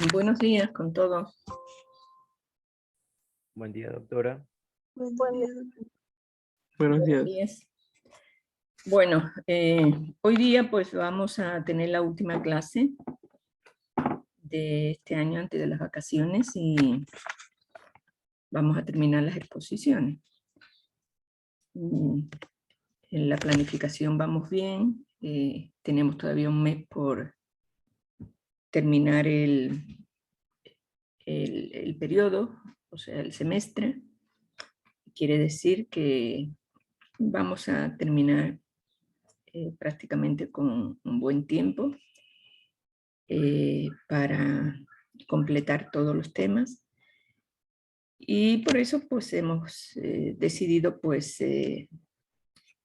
Buenos días con todos. Buen día, doctora. Buenos días. Días. Bueno, hoy día pues vamos a tener la última clase de este año antes de las vacaciones y vamos a terminar las exposiciones. En la planificación vamos bien, tenemos todavía un mes por terminar el periodo, o sea, el semestre. Quiere decir que vamos a terminar prácticamente con un buen tiempo para completar todos los temas. Y por eso pues hemos decidido pues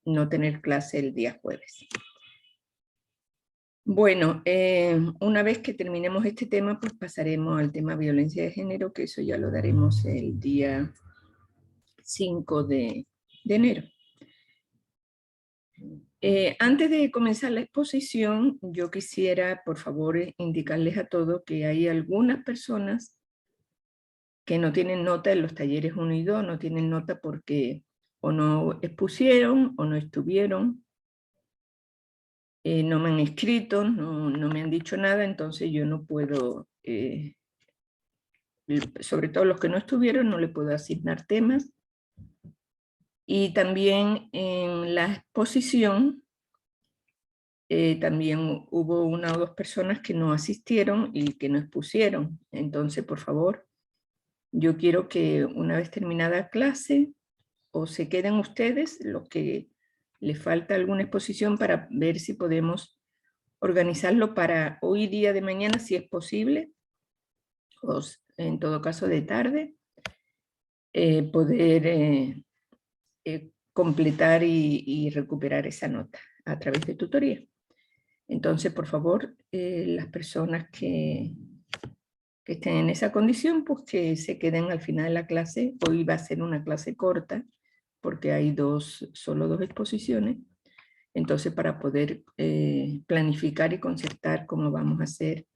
no tener clase el día jueves. Bueno, una vez que terminemos este tema, pues pasaremos al tema violencia de género, que eso ya lo daremos el día 5 de enero. Antes de comenzar la exposición, yo quisiera, por favor, indicarles a todos que hay algunas personas que no tienen nota en los talleres 1 y 2, no tienen nota porque o no expusieron o no estuvieron, no me han escrito, no me han dicho nada, entonces yo no puedo, sobre todo los que no estuvieron, no le puedo asignar temas. Y también en la exposición, también hubo 1 o 2 personas que no asistieron y que no expusieron. Entonces, por favor, yo quiero que una vez terminada la clase, o se queden ustedes, los que les falta alguna exposición, para ver si podemos organizarlo para hoy día de mañana, si es posible, o en todo caso de tarde, poder completar y recuperar esa nota a través de tutoría. Entonces, por favor, las personas que estén en esa condición, pues que se queden al final de la clase. Hoy va a ser una clase corta, porque hay solo dos exposiciones. Entonces, para poder planificar y concertar cómo vamos a hacer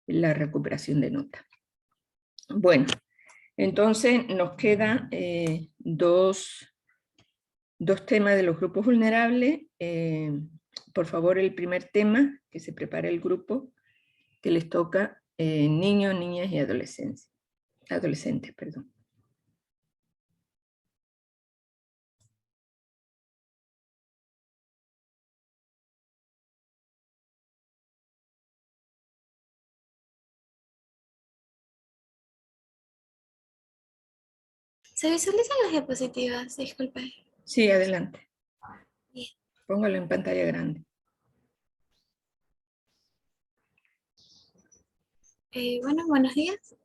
la recuperación de nota. Bueno, entonces nos quedan dos temas de los grupos vulnerables. Por favor, el primer tema, que se prepare el grupo, que les toca niños, niñas y adolescentes. Perdón. ¿Se visualizan las diapositivas? Disculpe. Sí, adelante. Bien. Póngalo en pantalla grande. Bueno, buenos días.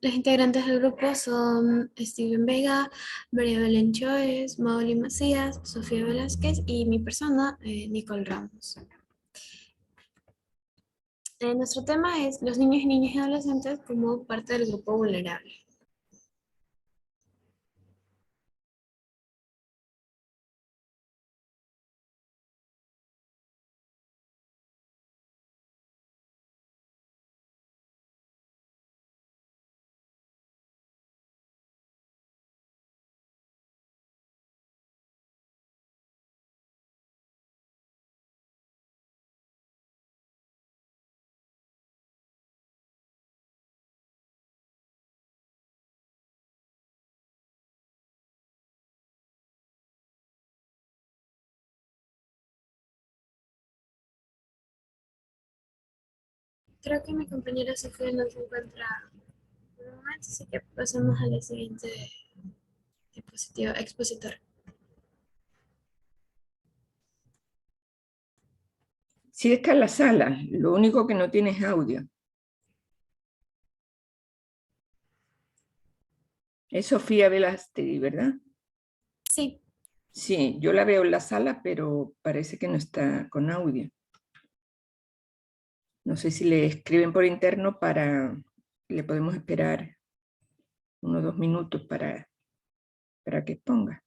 Los integrantes del grupo son Steven Vega, María Belén Choes, Mauli Macías, Sofía Velázquez y mi persona, Nicole Ramos. Nuestro tema es los niños, niñas y adolescentes como parte del grupo vulnerable. Creo que mi compañera Sofía no se encuentra en el momento, así que pasamos a la siguiente diapositiva, expositor. Sí está en la sala, lo único que no tiene es audio. Es Sofía Velázquez, ¿verdad? Sí. Sí, yo la veo en la sala, pero parece que no está con audio. No sé si le escriben por interno le podemos esperar 1 o 2 minutos para que ponga.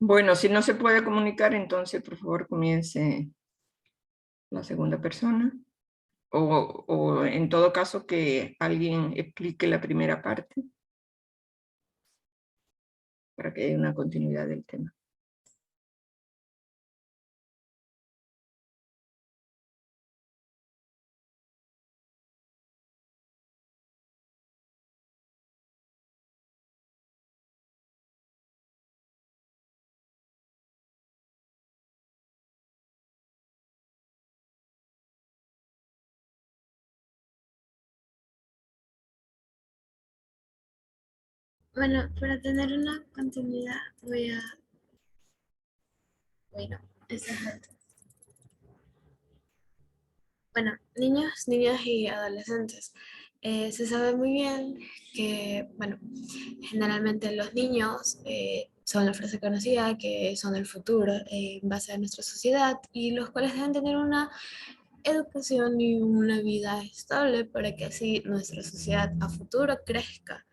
Bueno, si no se puede comunicar, entonces por favor comience la segunda persona. O en todo caso que alguien explique la primera parte para que haya una continuidad del tema. Bueno, para tener una continuidad voy a... Bueno, esa es otra. Bueno, niños, niñas y adolescentes. Se sabe muy bien que, bueno, generalmente los niños son la frase conocida, que son el futuro en base a nuestra sociedad y los cuales deben tener una educación y una vida estable para que así nuestra sociedad a futuro crezca.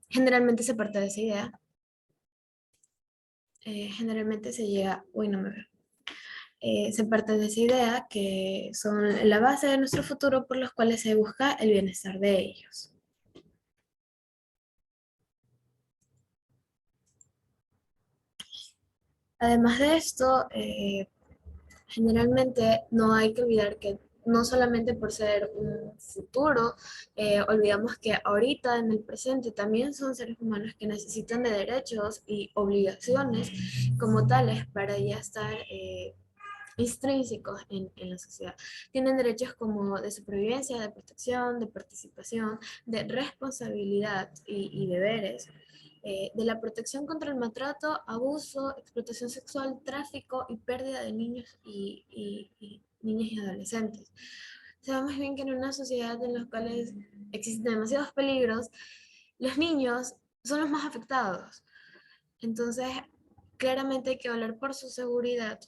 Generalmente se parte de esa idea. Generalmente se llega, uy, no me veo. Se parte de esa idea que son la base de nuestro futuro por los cuales se busca el bienestar de ellos. Además de esto, generalmente no hay que olvidar que no solamente por ser un futuro, olvidamos que ahorita en el presente también son seres humanos que necesitan de derechos y obligaciones como tales para ya estar intrínsecos en la sociedad. Tienen derechos como de supervivencia, de protección, de participación, de responsabilidad y deberes, de la protección contra el maltrato, abuso, explotación sexual, tráfico y pérdida de niños y niñas y adolescentes. Sabemos bien que en una sociedad en la cual existen demasiados peligros, los niños son los más afectados. Entonces, claramente hay que velar por su seguridad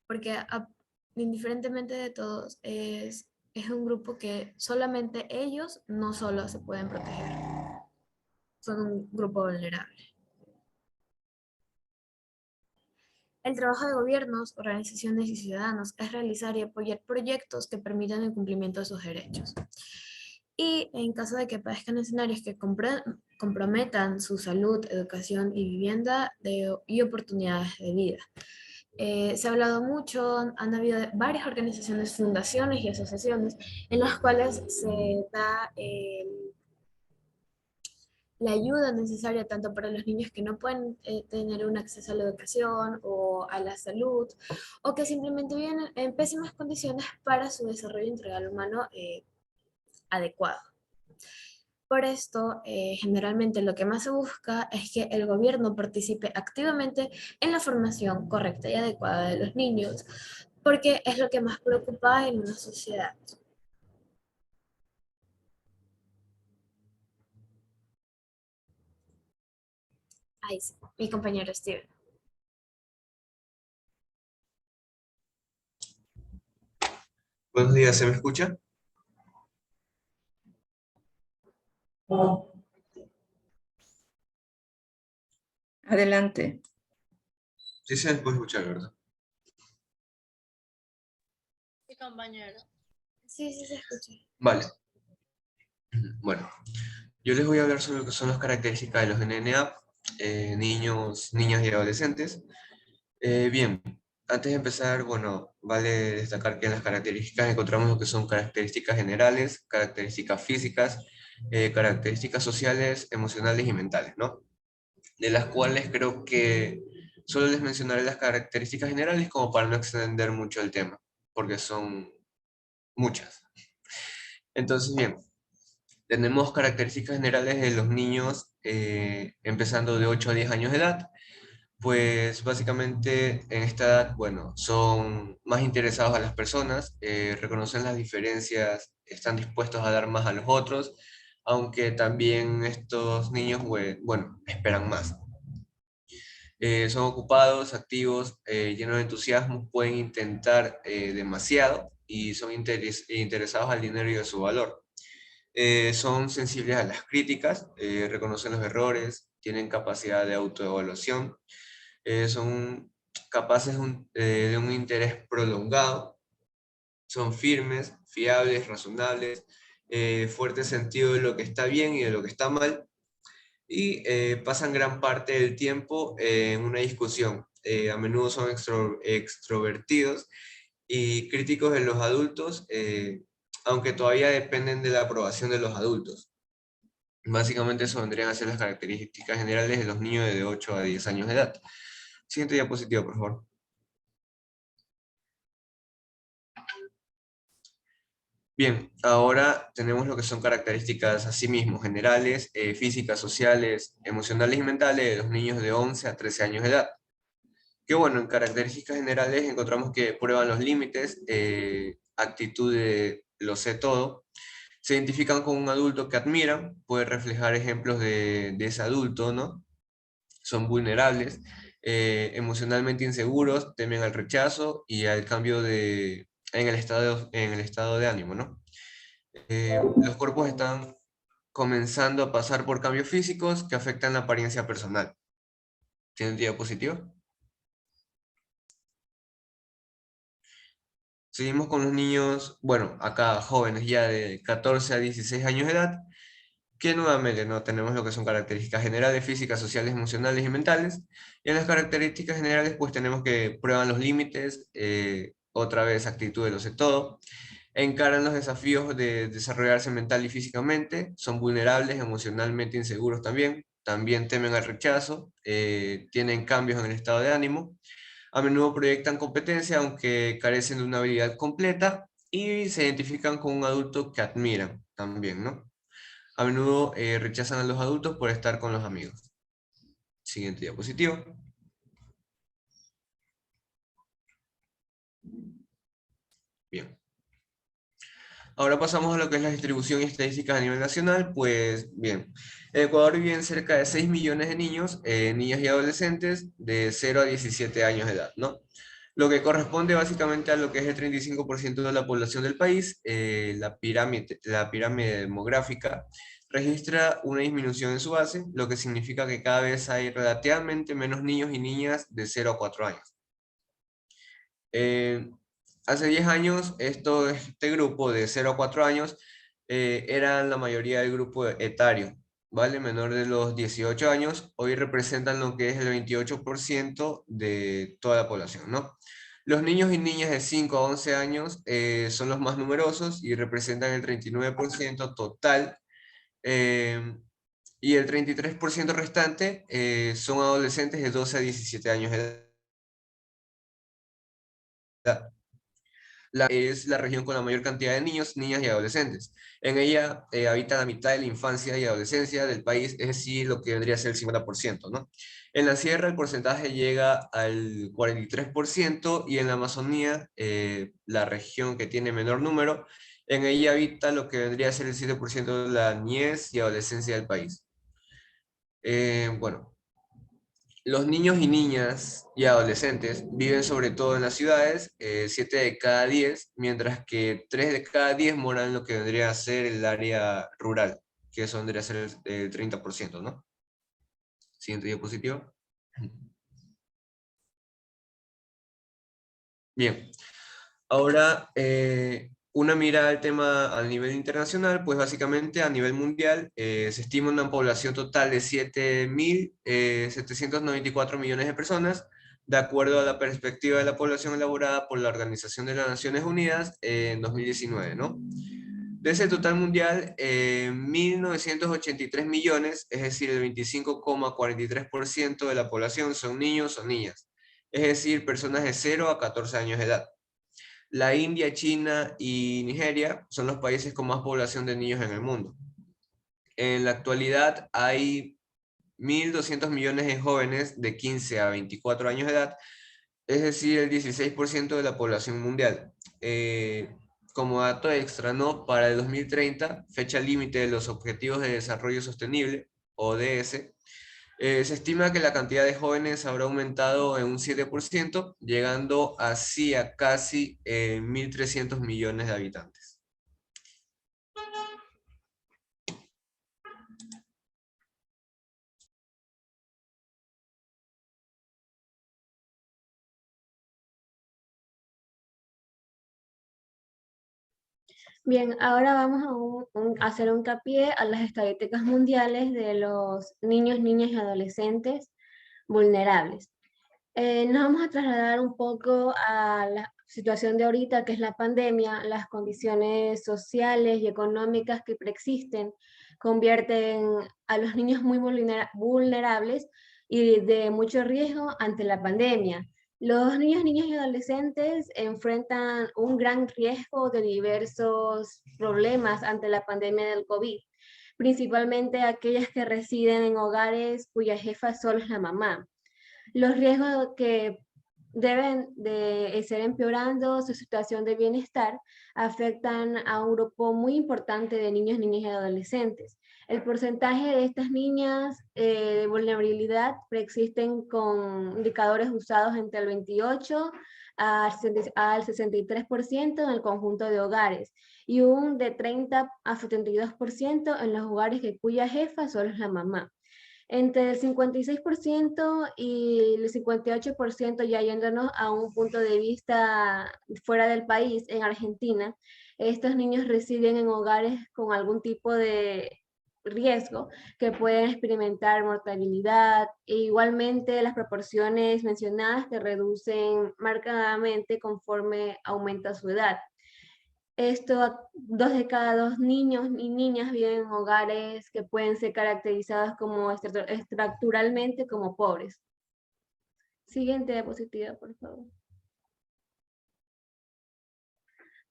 porque indiferentemente de todos, es un grupo que solamente ellos no solo se pueden proteger, son un grupo vulnerable. El trabajo de gobiernos, organizaciones y ciudadanos es realizar y apoyar proyectos que permitan el cumplimiento de sus derechos. Y en caso de que padezcan escenarios que comprometan su salud, educación y vivienda y oportunidades de vida. Se ha hablado mucho, han habido varias organizaciones, fundaciones y asociaciones en las cuales se da la ayuda necesaria tanto para los niños que no pueden tener un acceso a la educación o a la salud, o que simplemente viven en pésimas condiciones para su desarrollo integral humano adecuado. Por esto, generalmente lo que más se busca es que el gobierno participe activamente en la formación correcta y adecuada de los niños, porque es lo que más preocupa en una sociedad. Ahí sí, mi compañero Steven. Buenos días, ¿se me escucha? Adelante. Sí se me puede escuchar, ¿verdad? Sí, compañero. Sí, sí se escucha. Vale. Bueno, yo les voy a hablar sobre lo que son las características de los NNA, niños, niñas y adolescentes. Bien, antes de empezar, bueno, vale destacar que en las características encontramos lo que son características generales, características físicas, características sociales, emocionales y mentales, ¿no? De las cuales creo que solo les mencionaré las características generales como para no extender mucho el tema, porque son muchas. Entonces, bien, tenemos características generales de los niños empezando de 8 a 10 años de edad. Pues básicamente en esta edad, bueno, son más interesados a las personas, reconocen las diferencias, están dispuestos a dar más a los otros, aunque también estos niños, bueno, esperan más. Son ocupados, activos, llenos de entusiasmo, pueden intentar demasiado y son interesados al dinero y a su valor. Son sensibles a las críticas, reconocen los errores, tienen capacidad de autoevaluación, son capaces de un interés prolongado, son firmes, fiables, razonables, fuerte sentido de lo que está bien y de lo que está mal, y pasan gran parte del tiempo en una discusión. A menudo son extrovertidos y críticos de los adultos, aunque todavía dependen de la aprobación de los adultos. Básicamente eso vendrían a ser las características generales de los niños de 8 a 10 años de edad. Siguiente diapositiva, por favor. Bien, ahora tenemos lo que son características asimismo generales, físicas, sociales, emocionales y mentales de los niños de 11 a 13 años de edad. Que bueno, en características generales encontramos que prueban los límites, actitud de lo sé todo, se identifican con un adulto que admiran, puede reflejar ejemplos de ese adulto, ¿no? Son vulnerables, emocionalmente inseguros, temen al rechazo y al cambio en el estado de ánimo, ¿no? Los cuerpos están comenzando a pasar por cambios físicos que afectan la apariencia personal. ¿Tienen diapositiva? Seguimos con los niños, bueno, acá jóvenes ya de 14 a 16 años de edad, que nuevamente no tenemos lo que son características generales, físicas, sociales, emocionales y mentales. Y en las características generales, pues tenemos que prueban los límites, otra vez actitud de lo sé todo, encaran los desafíos de desarrollarse mental y físicamente, son vulnerables, emocionalmente inseguros también, también temen al rechazo, tienen cambios en el estado de ánimo, a menudo proyectan competencia aunque carecen de una habilidad completa y se identifican con un adulto que admiran también, ¿no? A menudo rechazan a los adultos por estar con los amigos. Siguiente diapositiva. Bien. Ahora pasamos a lo que es la distribución y estadísticas a nivel nacional. Pues bien, en Ecuador viven cerca de 6 millones de niños, niñas y adolescentes de 0 a 17 años de edad, ¿no? Lo que corresponde básicamente a lo que es el 35% de la población del país. La pirámide demográfica registra una disminución en su base, lo que significa que cada vez hay relativamente menos niños y niñas de 0 a 4 años. Eh, Hace 10 años, este grupo de 0 a 4 años eran la mayoría del grupo etario, ¿vale? Menor de los 18 años, hoy representan lo que es el 28% de toda la población, ¿no? Los niños y niñas de 5 a 11 años son los más numerosos y representan el 39% total, eh, y el 33% restante son adolescentes de 12 a 17 años de edad. Es la región con la mayor cantidad de niños, niñas y adolescentes. En ella habita la mitad de la infancia y adolescencia del país, es decir, lo que vendría a ser el 50%, ¿no? En la sierra el porcentaje llega al 43% y en la Amazonía, la región que tiene menor número, en ella habita lo que vendría a ser el 7% de la niñez y adolescencia del país. Bueno, los niños y niñas y adolescentes viven sobre todo en las ciudades, 7 de cada 10, mientras que 3 de cada 10 moran en lo que vendría a ser el área rural, que eso vendría a ser el 30%, ¿no? Siguiente diapositiva. Bien, ahora una mirada al tema a nivel internacional, pues básicamente a nivel mundial se estima una población total de 7.794 millones de personas, de acuerdo a la perspectiva de la población elaborada por la Organización de las Naciones Unidas en 2019, ¿no? De ese total mundial, 1.983 millones, es decir, el 25,43% de la población son niños o niñas, es decir, personas de 0 a 14 años de edad. La India, China y Nigeria son los países con más población de niños en el mundo. En la actualidad hay 1.200 millones de jóvenes de 15 a 24 años de edad, es decir, el 16% de la población mundial. Como dato extra, ¿no? Para el 2030, fecha límite de los Objetivos de Desarrollo Sostenible, ODS, se estima que la cantidad de jóvenes habrá aumentado en un 7%, llegando así a casi 1.300 millones de habitantes. Bien, ahora vamos a hacer un hincapié a las estadísticas mundiales de los niños, niñas y adolescentes vulnerables. Nos vamos a trasladar un poco a la situación de ahorita, que es la pandemia. Las condiciones sociales y económicas que preexisten convierten a los niños muy vulnerables y de mucho riesgo ante la pandemia. Los niños, niñas y adolescentes enfrentan un gran riesgo de diversos problemas ante la pandemia del COVID, principalmente aquellas que residen en hogares cuya jefa solo es la mamá. Los riesgos que deben de ser empeorando su situación de bienestar afectan a un grupo muy importante de niños, niñas y adolescentes. El porcentaje de estas niñas de vulnerabilidad preexisten con indicadores usados entre el 28 al 63% en el conjunto de hogares y un de 30 a 72% en los hogares cuya jefa solo es la mamá. Entre el 56% y el 58%, ya yéndonos a un punto de vista fuera del país, en Argentina, estos niños residen en hogares con algún tipo de riesgo que pueden experimentar mortalidad e igualmente las proporciones mencionadas que reducen marcadamente conforme aumenta su edad. Esto, 2 de cada 2 niños y niñas viven en hogares que pueden ser caracterizados como estructuralmente como pobres. Siguiente diapositiva, por favor.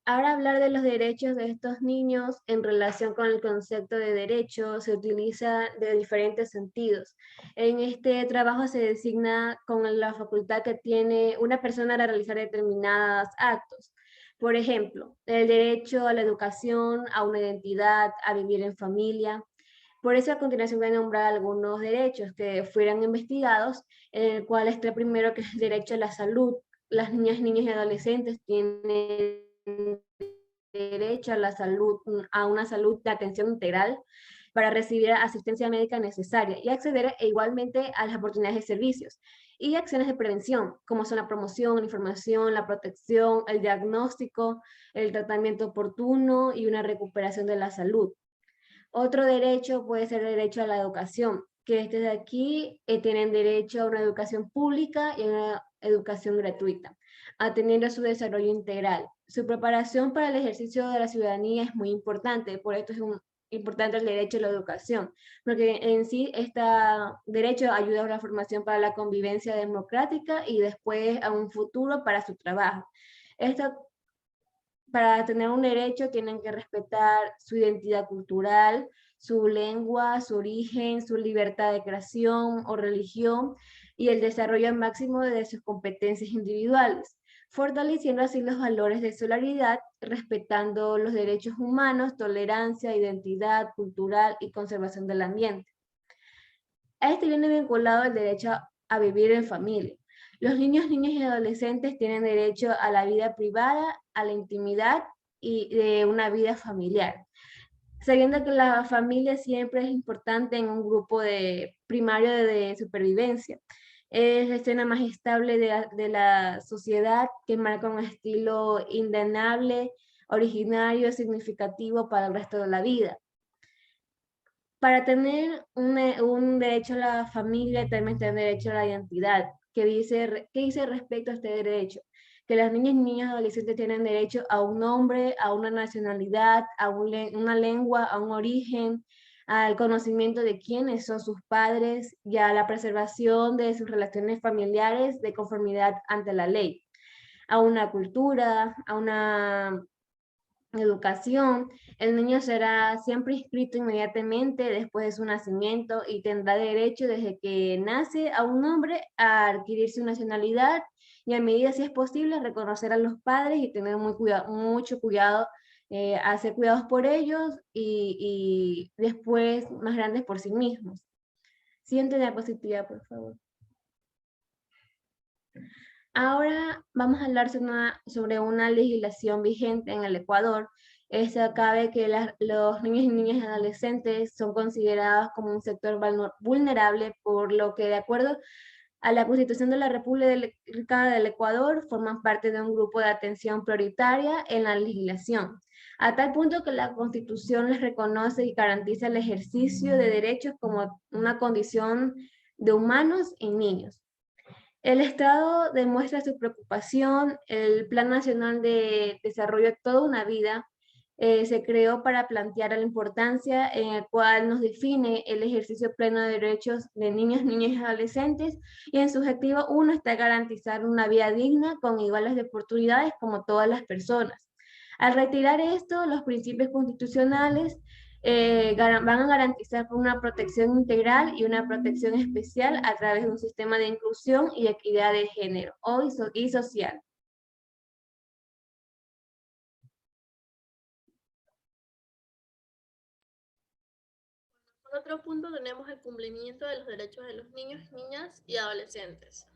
Ahora hablar de los derechos de estos niños en relación con el concepto de derecho se utiliza de diferentes sentidos. En este trabajo se designa con la facultad que tiene una persona para realizar determinados actos. Por ejemplo, el derecho a la educación, a una identidad, a vivir en familia. Por eso a continuación voy a nombrar algunos derechos que fueran investigados, en el cual está el primero, que es el derecho a la salud. Las niñas, niños y adolescentes tienen derecho a la salud, a una salud de atención integral para recibir asistencia médica necesaria y acceder igualmente a las oportunidades de servicios y acciones de prevención, como son la promoción, la información, la protección, el diagnóstico, el tratamiento oportuno y una recuperación de la salud. Otro derecho puede ser el derecho a la educación, que desde aquí tienen derecho a una educación pública y a una educación gratuita, atendiendo a su desarrollo integral. Su preparación para el ejercicio de la ciudadanía es muy importante, por esto es importante el derecho a la educación, porque en sí este derecho ayuda a la formación para la convivencia democrática y después a un futuro para su trabajo. Para tener un derecho tienen que respetar su identidad cultural, su lengua, su origen, su libertad de creación o religión y el desarrollo máximo de sus competencias individuales, fortaleciendo así los valores de solidaridad, respetando los derechos humanos, tolerancia, identidad cultural y conservación del ambiente. A este viene vinculado el derecho a vivir en familia. Los niños, niñas y adolescentes tienen derecho a la vida privada, a la intimidad y de una vida familiar. Sabiendo que la familia siempre es importante en un grupo primario de supervivencia. Es la escena más estable de la sociedad que marca un estilo indenable, originario, significativo para el resto de la vida. Para tener un derecho a la familia, también tener derecho a la identidad. ¿Qué dice respecto a este derecho? Que las niñas y niños adolescentes tienen derecho a un nombre, a una nacionalidad, a una lengua, a un origen, al conocimiento de quiénes son sus padres y a la preservación de sus relaciones familiares de conformidad ante la ley, a una cultura, a una educación. El niño será siempre inscrito inmediatamente después de su nacimiento y tendrá derecho desde que nace a un nombre a adquirir su nacionalidad y a medida, si es posible, reconocer a los padres y tener mucho cuidado, hacer cuidados por ellos y después más grandes por sí mismos. Siguiente diapositiva, por favor. Ahora vamos a hablar sobre una legislación vigente en el Ecuador. Cabe que los niños y niñas y adolescentes son considerados como un sector vulnerable, por lo que de acuerdo a la Constitución de la República del Ecuador forman parte de un grupo de atención prioritaria en la legislación, a tal punto que la Constitución les reconoce y garantiza el ejercicio de derechos como una condición de humanos en niños. El Estado demuestra su preocupación. El Plan Nacional de Desarrollo de Toda una Vida se creó para plantear la importancia en el cual nos define el ejercicio pleno de derechos de niños, niñas y adolescentes, y en su objetivo 1 está garantizar una vida digna con iguales de oportunidades como todas las personas. Al retirar esto, los principios constitucionales van a garantizar una protección integral y una protección especial a través de un sistema de inclusión y equidad de género y social. Por otro punto tenemos el cumplimiento de los derechos de los niños, niñas y adolescentes.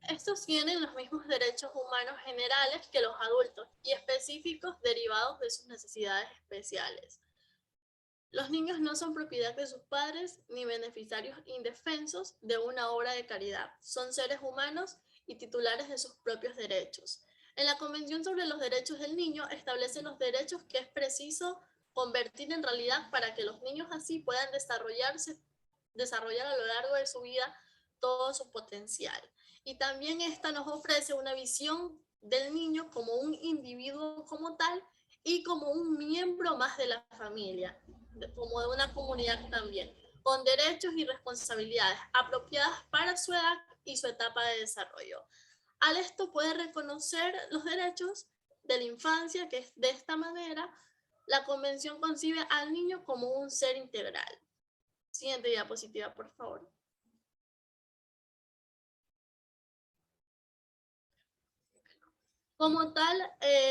Estos tienen los mismos derechos humanos generales que los adultos y específicos derivados de sus necesidades especiales. Los niños no son propiedad de sus padres ni beneficiarios indefensos de una obra de caridad. Son seres humanos y titulares de sus propios derechos. En la Convención sobre los Derechos del Niño establece los derechos que es preciso convertir en realidad para que los niños así puedan desarrollar a lo largo de su vida todo su potencial. Y también esta nos ofrece una visión del niño como un individuo como tal y como un miembro más de la familia, como de una comunidad también, con derechos y responsabilidades apropiadas para su edad y su etapa de desarrollo. Al esto puede reconocer los derechos de la infancia, que de esta manera la Convención concibe al niño como un ser integral. Siguiente diapositiva, por favor. Como tal,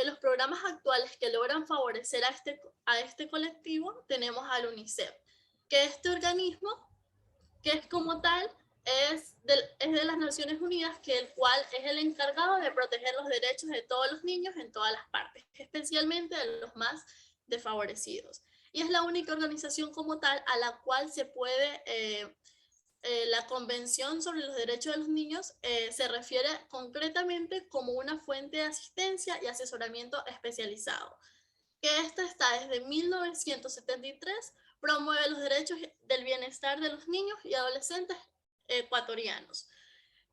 los programas actuales que logran favorecer a este colectivo, tenemos al UNICEF, que este organismo, que es como tal, es de las Naciones Unidas, que el cual es el encargado de proteger los derechos de todos los niños en todas las partes, especialmente de los más desfavorecidos. Y es la única organización como tal a la cual se puede... la Convención sobre los Derechos de los Niños se refiere concretamente como una fuente de asistencia y asesoramiento especializado, que esta está desde 1973, promueve los derechos del bienestar de los niños y adolescentes ecuatorianos.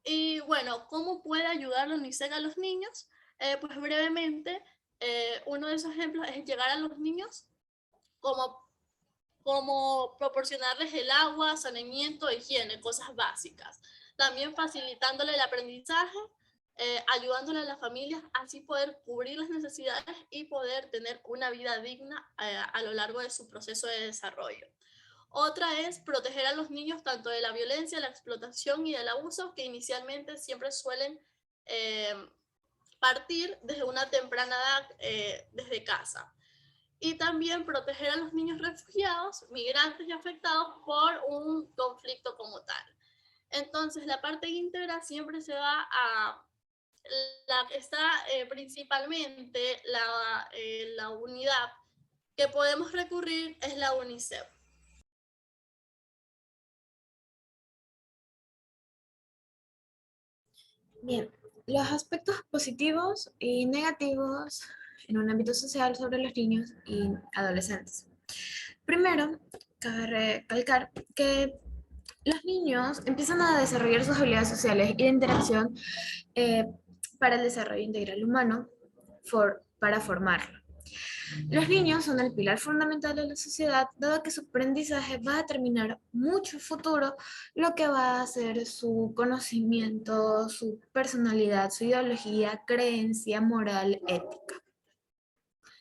Y bueno, ¿cómo puede ayudar la UNICEF a los niños? Pues brevemente, uno de esos ejemplos es llegar a los niños como proporcionarles el agua, saneamiento, higiene, cosas básicas. También facilitándole el aprendizaje, ayudándole a las familias a así poder cubrir las necesidades y poder tener una vida digna a lo largo de su proceso de desarrollo. Otra es proteger a los niños tanto de la violencia, la explotación y del abuso, que inicialmente siempre suelen partir desde una temprana edad desde casa. Y también proteger a los niños refugiados, migrantes y afectados por un conflicto como tal. Entonces, la parte íntegra siempre se va a... está principalmente la unidad que podemos recurrir es la UNICEF. Bien, los aspectos positivos y negativos en un ámbito social sobre los niños y adolescentes. Primero, cabe recalcar que los niños empiezan a desarrollar sus habilidades sociales y de interacción para el desarrollo integral humano, para formarlo. Los niños son el pilar fundamental de la sociedad, dado que su aprendizaje va a determinar mucho futuro lo que va a ser su conocimiento, su personalidad, su ideología, creencia, moral, ética,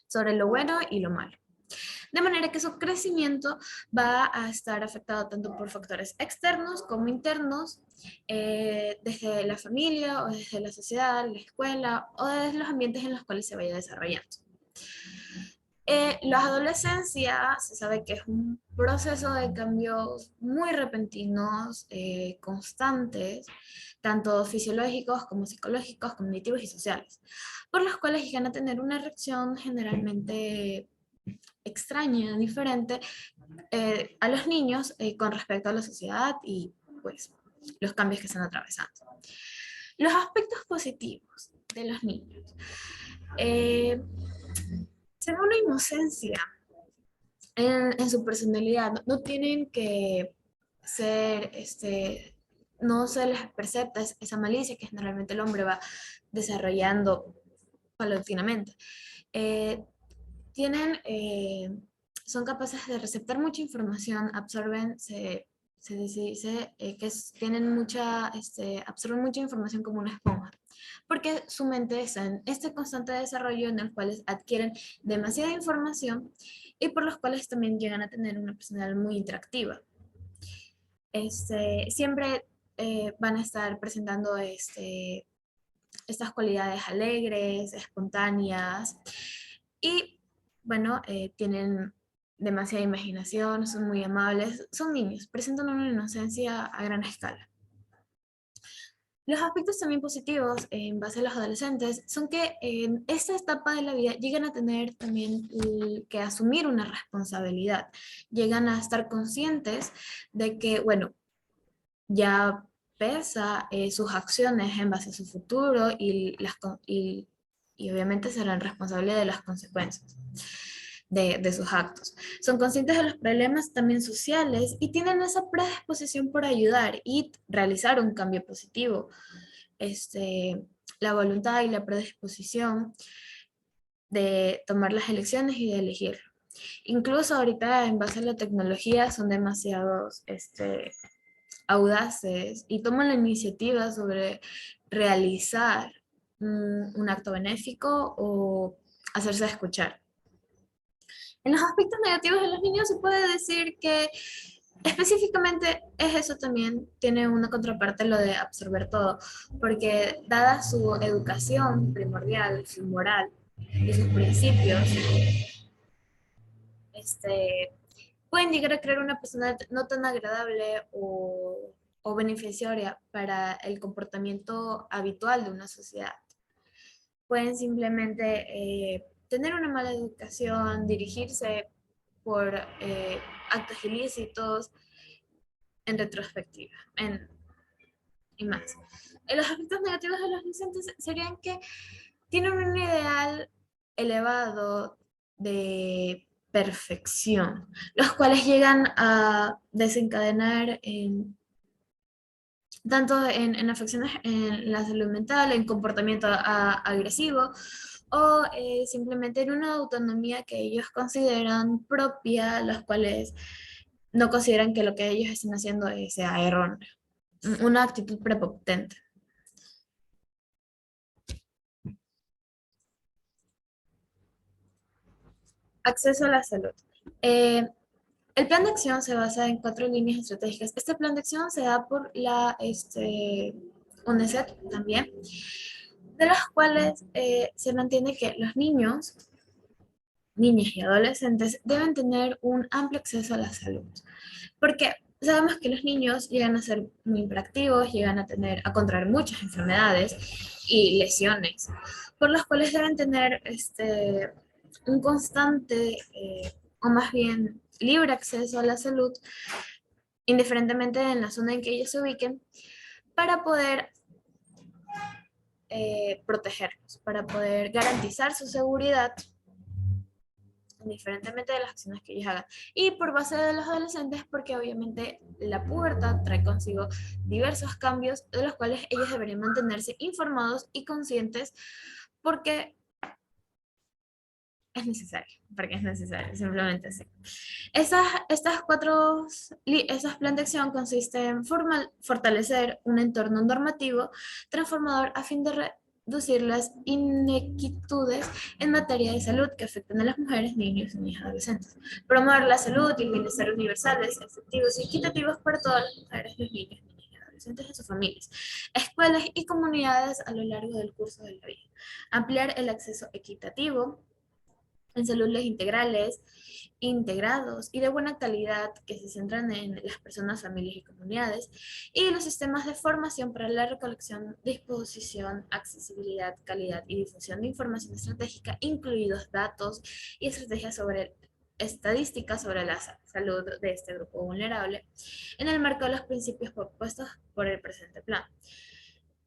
sobre lo bueno y lo malo. De manera que su crecimiento va a estar afectado tanto por factores externos como internos, desde la familia o desde la sociedad, la escuela o desde los ambientes en los cuales se vaya desarrollando. La adolescencia se sabe que es un proceso de cambios muy repentinos, constantes, tanto fisiológicos como psicológicos, cognitivos y sociales, por los cuales llegan a tener una reacción generalmente extraña, diferente a los niños con respecto a la sociedad y pues los cambios que están atravesando. Los aspectos positivos de los niños. Según la inocencia en su personalidad, no tienen que ser, no se les percepta esa malicia que generalmente el hombre va desarrollando paulatinamente. Son capaces de receptar mucha información, absorben, se dice tienen absorben mucha información como una esponja, porque su mente está en este constante desarrollo en el cual adquieren demasiada información y por los cuales también llegan a tener una personalidad muy interactiva. Siempre van a estar presentando estas cualidades alegres, espontáneas y, bueno, tienen demasiada imaginación, son muy amables, son niños, presentan una inocencia a gran escala. Los aspectos también positivos en base a los adolescentes son que en esta etapa de la vida llegan a tener también que asumir una responsabilidad, llegan a estar conscientes de que, bueno, ya pesa sus acciones en base a su futuro y obviamente serán responsables de las consecuencias de sus actos. Son conscientes de los problemas también sociales y tienen esa predisposición por ayudar y realizar un cambio positivo. La voluntad y la predisposición de tomar las elecciones y de elegir. Incluso ahorita en base a la tecnología son demasiados audaces y toman la iniciativa sobre realizar un acto benéfico o hacerse escuchar. En los aspectos negativos de los niños se puede decir que específicamente es eso también, tiene una contraparte lo de absorber todo, porque dada su educación primordial, su moral y sus principios, pueden llegar a crear una personalidad no tan agradable o beneficiaria para el comportamiento habitual de una sociedad. Pueden simplemente tener una mala educación, dirigirse por actos ilícitos en retrospectiva y más. Los aspectos negativos de los adolescentes serían que tienen un ideal elevado de perfección, los cuales llegan a desencadenar tanto en afecciones en la salud mental, en comportamiento agresivo o simplemente en una autonomía que ellos consideran propia, los cuales no consideran que lo que ellos están haciendo sea erróneo. Una actitud prepotente. Acceso a la salud. El plan de acción se basa en 4 líneas estratégicas. Este plan de acción se da por la UNICEF también, de las cuales se mantiene que los niños, niñas y adolescentes deben tener un amplio acceso a la salud. Porque sabemos que los niños llegan a ser muy hiperactivos, llegan a contraer muchas enfermedades y lesiones, por las cuales deben tener un constante, o más bien libre acceso a la salud, indiferentemente en la zona en que ellos se ubiquen, para poder protegerlos, para poder garantizar su seguridad, indiferentemente de las acciones que ellos hagan. Y por base de los adolescentes, porque obviamente la pubertad trae consigo diversos cambios de los cuales ellos deberían mantenerse informados y conscientes porque es necesario, simplemente así. Esas plan de acción consiste en fortalecer un entorno normativo transformador a fin de reducir las inequitudes en materia de salud que afectan a las mujeres, niños y niñas adolescentes. Promover la salud y el bienestar universales, efectivos y equitativos para todas las mujeres, los niños, niñas y adolescentes y sus familias, escuelas y comunidades a lo largo del curso de la vida. Ampliar el acceso equitativo en saludes integrales, integrados y de buena calidad que se centran en las personas, familias y comunidades, y los sistemas de formación para la recolección, disposición, accesibilidad, calidad y difusión de información estratégica, incluidos datos y estrategias sobre estadísticas sobre la salud de este grupo vulnerable en el marco de los principios propuestos por el presente plan.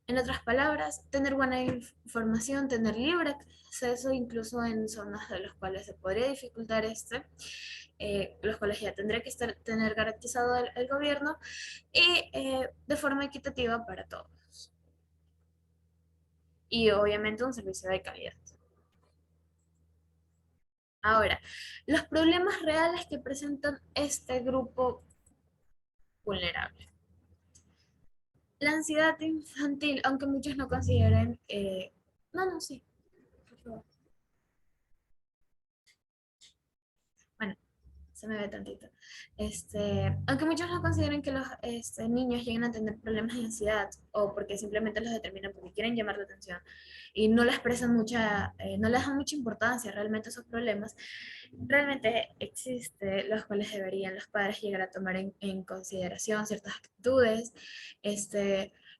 En otras palabras, tener buena información, tener libre acceso incluso en zonas de las cuales se podría dificultar los cuales ya tendría que tener garantizado el gobierno y de forma equitativa para todos. Y obviamente un servicio de calidad. Ahora, los problemas reales que presentan este grupo vulnerable. La ansiedad infantil, aunque muchos no consideren... sí, por favor. Bueno, se me ve tantito. Aunque muchos no consideren que los niños lleguen a tener problemas de ansiedad o porque simplemente los determinan porque quieren llamar la atención y no les prestan no les dan mucha importancia realmente a esos problemas, realmente existe los cuales deberían los padres llegar a tomar en consideración ciertas actitudes,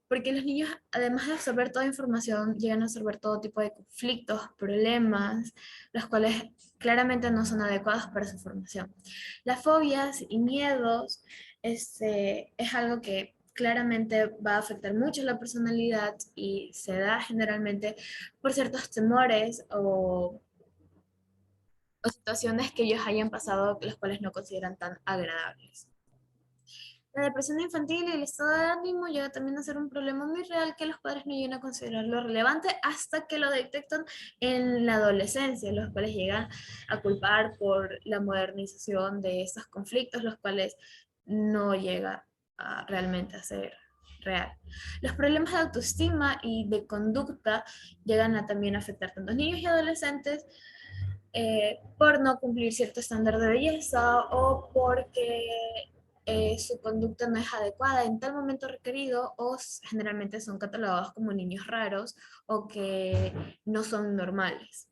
porque los niños, además de absorber toda información, llegan a absorber todo tipo de conflictos, problemas, los cuales claramente no son adecuados para su formación. Las fobias y miedos es algo que claramente va a afectar mucho la personalidad y se da generalmente por ciertos temores o situaciones que ellos hayan pasado, las cuales no consideran tan agradables. La depresión infantil y el estado de ánimo llega también a ser un problema muy real que los padres no llegan a considerarlo relevante hasta que lo detectan en la adolescencia, los cuales llegan a culpar por la modernización de estos conflictos, los cuales no llega realmente a ser real. Los problemas de autoestima y de conducta llegan a también afectar tanto a niños y adolescentes, por no cumplir cierto estándar de belleza o porque su conducta no es adecuada en tal momento requerido o generalmente son catalogados como niños raros o que no son normales,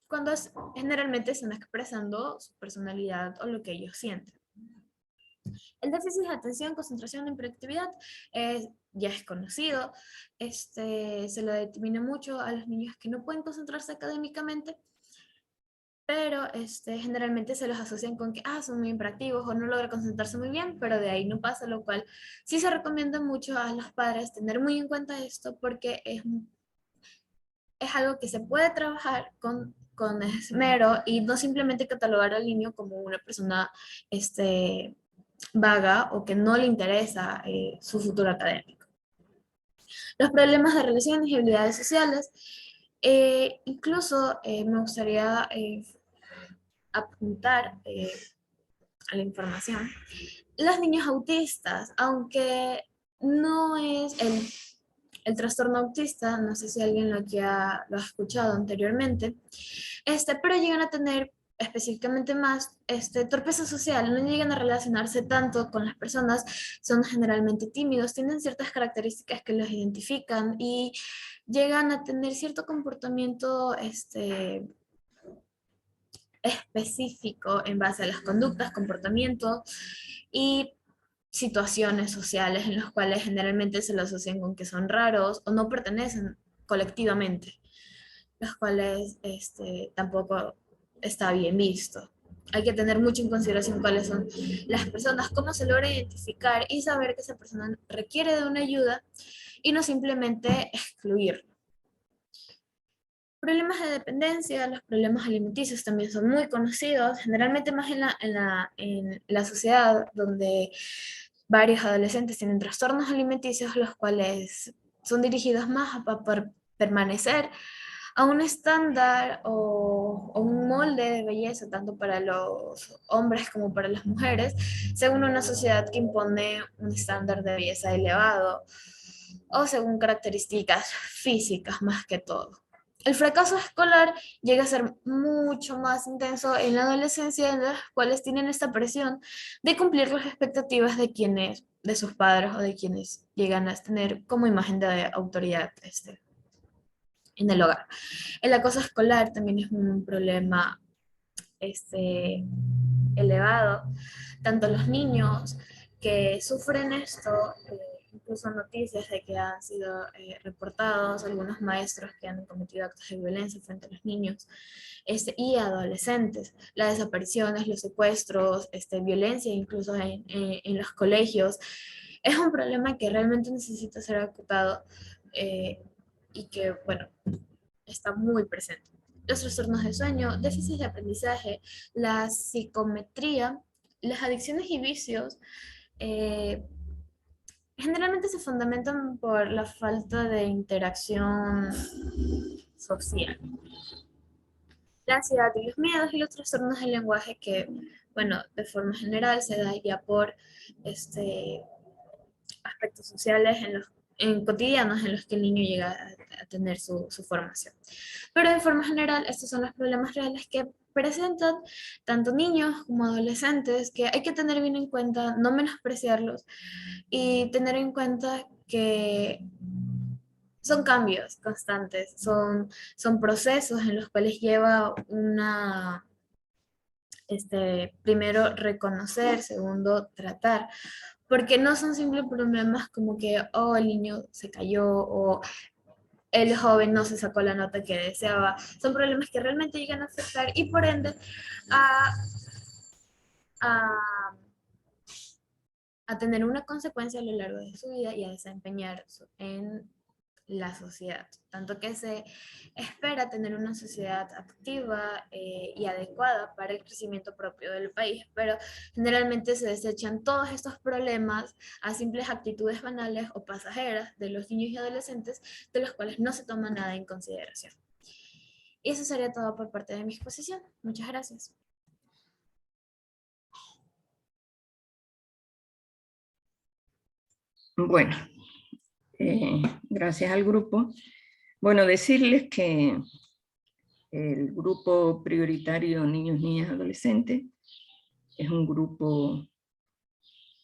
cuando generalmente están expresando su personalidad o lo que ellos sienten. El déficit de atención, concentración e hiperactividad ya es conocido. Se lo determina mucho a los niños que no pueden concentrarse académicamente, pero generalmente se los asocian con que son muy hiperactivos o no logran concentrarse muy bien, pero de ahí no pasa, lo cual sí se recomienda mucho a los padres tener muy en cuenta esto porque es algo que se puede trabajar con esmero y no simplemente catalogar al niño como una persona vaga o que no le interesa su futuro académico. Los problemas de relaciones y habilidades sociales. Incluso me gustaría apuntar a la información. Los niños autistas, aunque no es el trastorno autista, no sé si alguien lo ha escuchado anteriormente, pero llegan a tener específicamente más torpeza social, no llegan a relacionarse tanto con las personas, son generalmente tímidos, tienen ciertas características que los identifican y llegan a tener cierto comportamiento específico en base a las conductas, comportamientos y situaciones sociales en las cuales generalmente se lo asocian con que son raros o no pertenecen colectivamente, los cuales tampoco está bien visto. Hay que tener mucho en consideración cuáles son las personas, cómo se logra identificar y saber que esa persona requiere de una ayuda y no simplemente excluirlo. Problemas de dependencia, los problemas alimenticios también son muy conocidos, generalmente más en la sociedad donde varios adolescentes tienen trastornos alimenticios, los cuales son dirigidos más a permanecer a un estándar o un molde de belleza, tanto para los hombres como para las mujeres, según una sociedad que impone un estándar de belleza elevado o según características físicas más que todo. El fracaso escolar llega a ser mucho más intenso en la adolescencia, en las cuales tienen esta presión de cumplir las expectativas de sus padres o de quienes llegan a tener como imagen de autoridad en el hogar. El acoso escolar también es un problema elevado. Tanto los niños que sufren esto incluso noticias de que han sido reportados algunos maestros que han cometido actos de violencia frente a los niños y adolescentes, las desapariciones, los secuestros, violencia incluso en los colegios. Es un problema que realmente necesita ser acotado y que, bueno, está muy presente. Los trastornos de sueño, déficit de aprendizaje, la psicometría, las adicciones y vicios, generalmente se fundamentan por la falta de interacción social. La ansiedad y los miedos y los trastornos del lenguaje que, bueno, de forma general se da ya por aspectos sociales en cotidianos en los que el niño llega a tener su formación. Pero de forma general, estos son los problemas reales que presentan tanto niños como adolescentes, que hay que tener bien en cuenta, no menospreciarlos, y tener en cuenta que son cambios constantes, son procesos en los cuales lleva primero reconocer, segundo tratar, porque no son simples problemas como que, oh, el niño se cayó o el joven no se sacó la nota que deseaba. Son problemas que realmente llegan a afectar y por ende a, a tener una consecuencia a lo largo de su vida y a desempeñar en la sociedad. Tanto que se espera tener una sociedad activa y adecuada para el crecimiento propio del país, pero generalmente se desechan todos estos problemas a simples actitudes banales o pasajeras de los niños y adolescentes, de los cuales no se toma nada en consideración. Y eso sería todo por parte de mi exposición. Muchas gracias. Bueno, gracias al grupo. Bueno, decirles que el grupo prioritario Niños, Niñas, Adolescentes es un grupo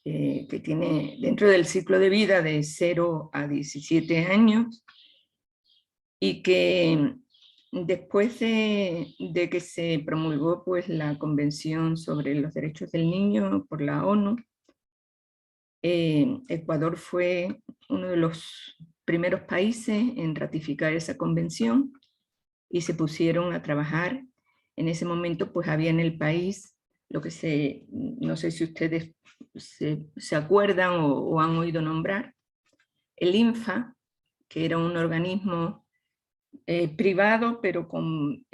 que tiene dentro del ciclo de vida de 0 a 17 años y que después de que se promulgó pues, la Convención sobre los Derechos del Niño por la ONU, Ecuador fue uno de los primeros países en ratificar esa convención y se pusieron a trabajar. En ese momento pues había en el país lo que no sé si ustedes se acuerdan o han oído nombrar, el INFA, que era un organismo privado pero con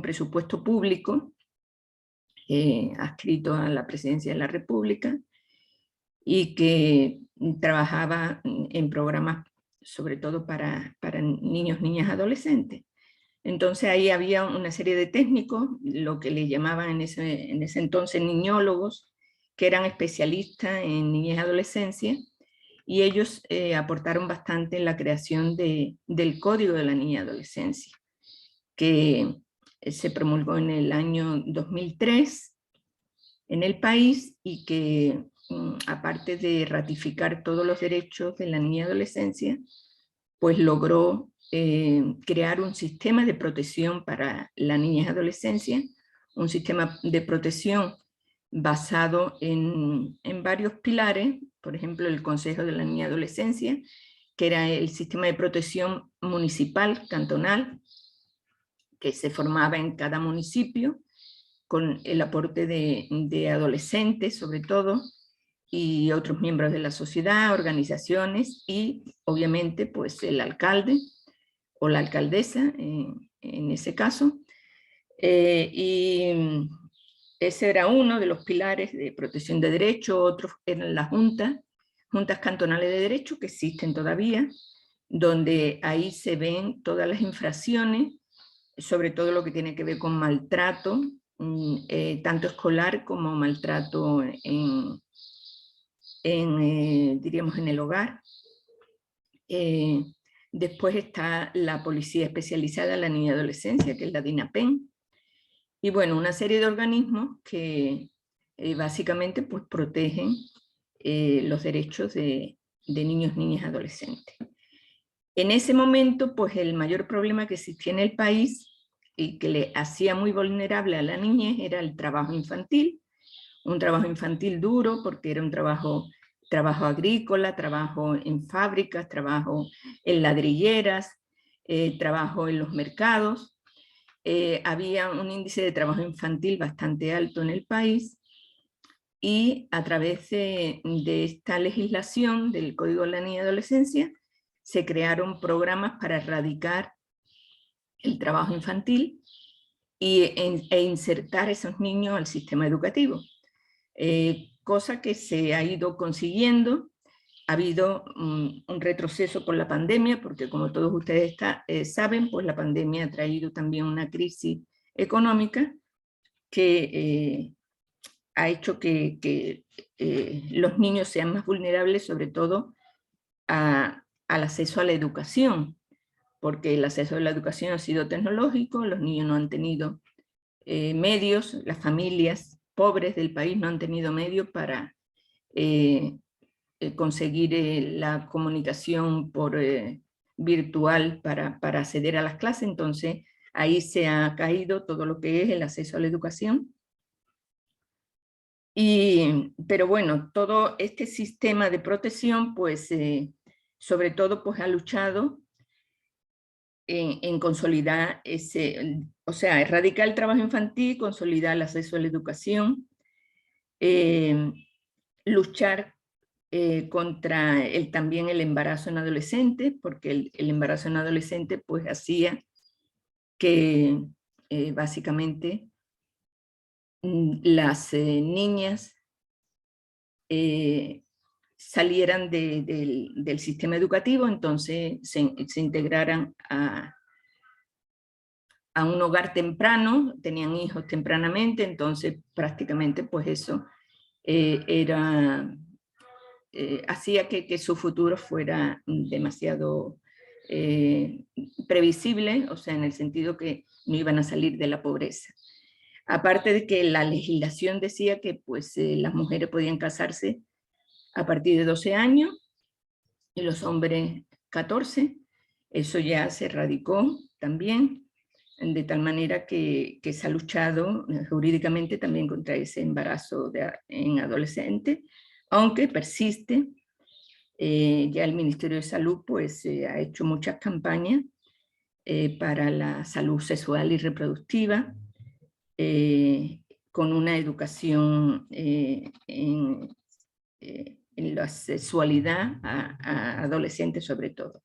presupuesto público, adscrito a la Presidencia de la República, y que trabajaba en programas sobre todo para niños, niñas, adolescentes. Entonces ahí había una serie de técnicos, lo que le llamaban en ese entonces niñólogos, que eran especialistas en niñez y adolescencia, y ellos aportaron bastante en la creación del Código de la Niña y Adolescencia, que se promulgó en el año 2003 en el país y que aparte de ratificar todos los derechos de la niña y adolescencia, pues logró crear un sistema de protección para la niñez y adolescencia, un sistema de protección basado en varios pilares, por ejemplo el Consejo de la Niña y Adolescencia, que era el sistema de protección municipal, cantonal, que se formaba en cada municipio, con el aporte de adolescentes sobre todo, y otros miembros de la sociedad, organizaciones y obviamente pues el alcalde o la alcaldesa en ese caso. Y ese era uno de los pilares de protección de derechos. Otros eran las juntas cantonales de derecho que existen todavía, donde ahí se ven todas las infracciones, sobre todo lo que tiene que ver con maltrato, tanto escolar como maltrato diríamos en el hogar. Después está la Policía Especializada en la Niña y Adolescencia, que es la DINAPEN, y bueno, una serie de organismos que básicamente pues, protegen los derechos de niños, niñas y adolescentes. En ese momento, pues el mayor problema que existía en el país y que le hacía muy vulnerable a la niñez era el trabajo infantil, un trabajo infantil duro porque era un trabajo trabajo agrícola, trabajo en fábricas, trabajo en ladrilleras, trabajo en los mercados. Había un índice de trabajo infantil bastante alto en el país y a través de esta legislación del Código de la Niñez y Adolescencia se crearon programas para erradicar el trabajo infantil e insertar a esos niños al sistema educativo. Cosa que se ha ido consiguiendo. Ha habido un retroceso por la pandemia, porque como todos ustedes saben, pues la pandemia ha traído también una crisis económica que ha hecho que los niños sean más vulnerables, sobre todo al acceso a la educación, porque el acceso a la educación ha sido tecnológico, los niños no han tenido medios, las familias pobres del país no han tenido medios para conseguir la comunicación por virtual para acceder a las clases. Entonces ahí se ha caído todo lo que es el acceso a la educación. Pero bueno, todo este sistema de protección, pues sobre todo pues ha luchado en consolidar o sea, erradicar el trabajo infantil, consolidar el acceso a la educación, luchar contra también el embarazo en adolescentes, porque el embarazo en adolescentes pues hacía que básicamente las niñas salieran del sistema educativo, entonces se integraran a un hogar temprano, tenían hijos tempranamente, entonces prácticamente pues eso hacía que su futuro fuera demasiado previsible, o sea, en el sentido que no iban a salir de la pobreza. Aparte de que la legislación decía que pues, las mujeres podían casarse a partir de 12 años y los hombres 14, eso ya se erradicó también, de tal manera que se ha luchado jurídicamente también contra ese embarazo en adolescentes, aunque persiste. Ya el Ministerio de Salud pues, ha hecho muchas campañas para la salud sexual y reproductiva, con una educación en la sexualidad a adolescentes sobre todo.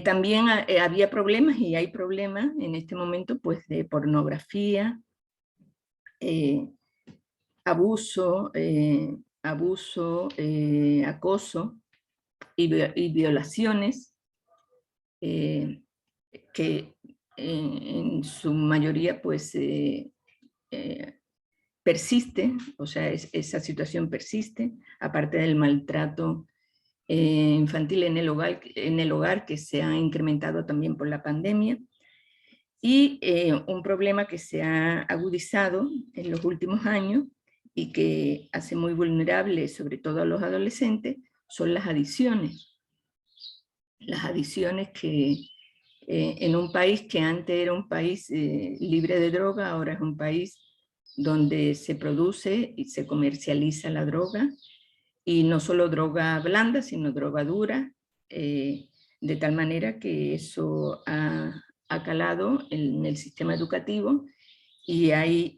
También había problemas y hay problemas en este momento pues, de pornografía, abuso, acoso y violaciones, que en su mayoría pues persiste, o sea, esa situación persiste, aparte del maltrato infantil en el hogar que se ha incrementado también por la pandemia, y un problema que se ha agudizado en los últimos años y que hace muy vulnerables sobre todo a los adolescentes son las adicciones. Las adicciones que en un país que antes era un país libre de droga, ahora es un país donde se produce y se comercializa la droga, y no solo droga blanda, sino droga dura, de tal manera que eso ha calado en el sistema educativo y hay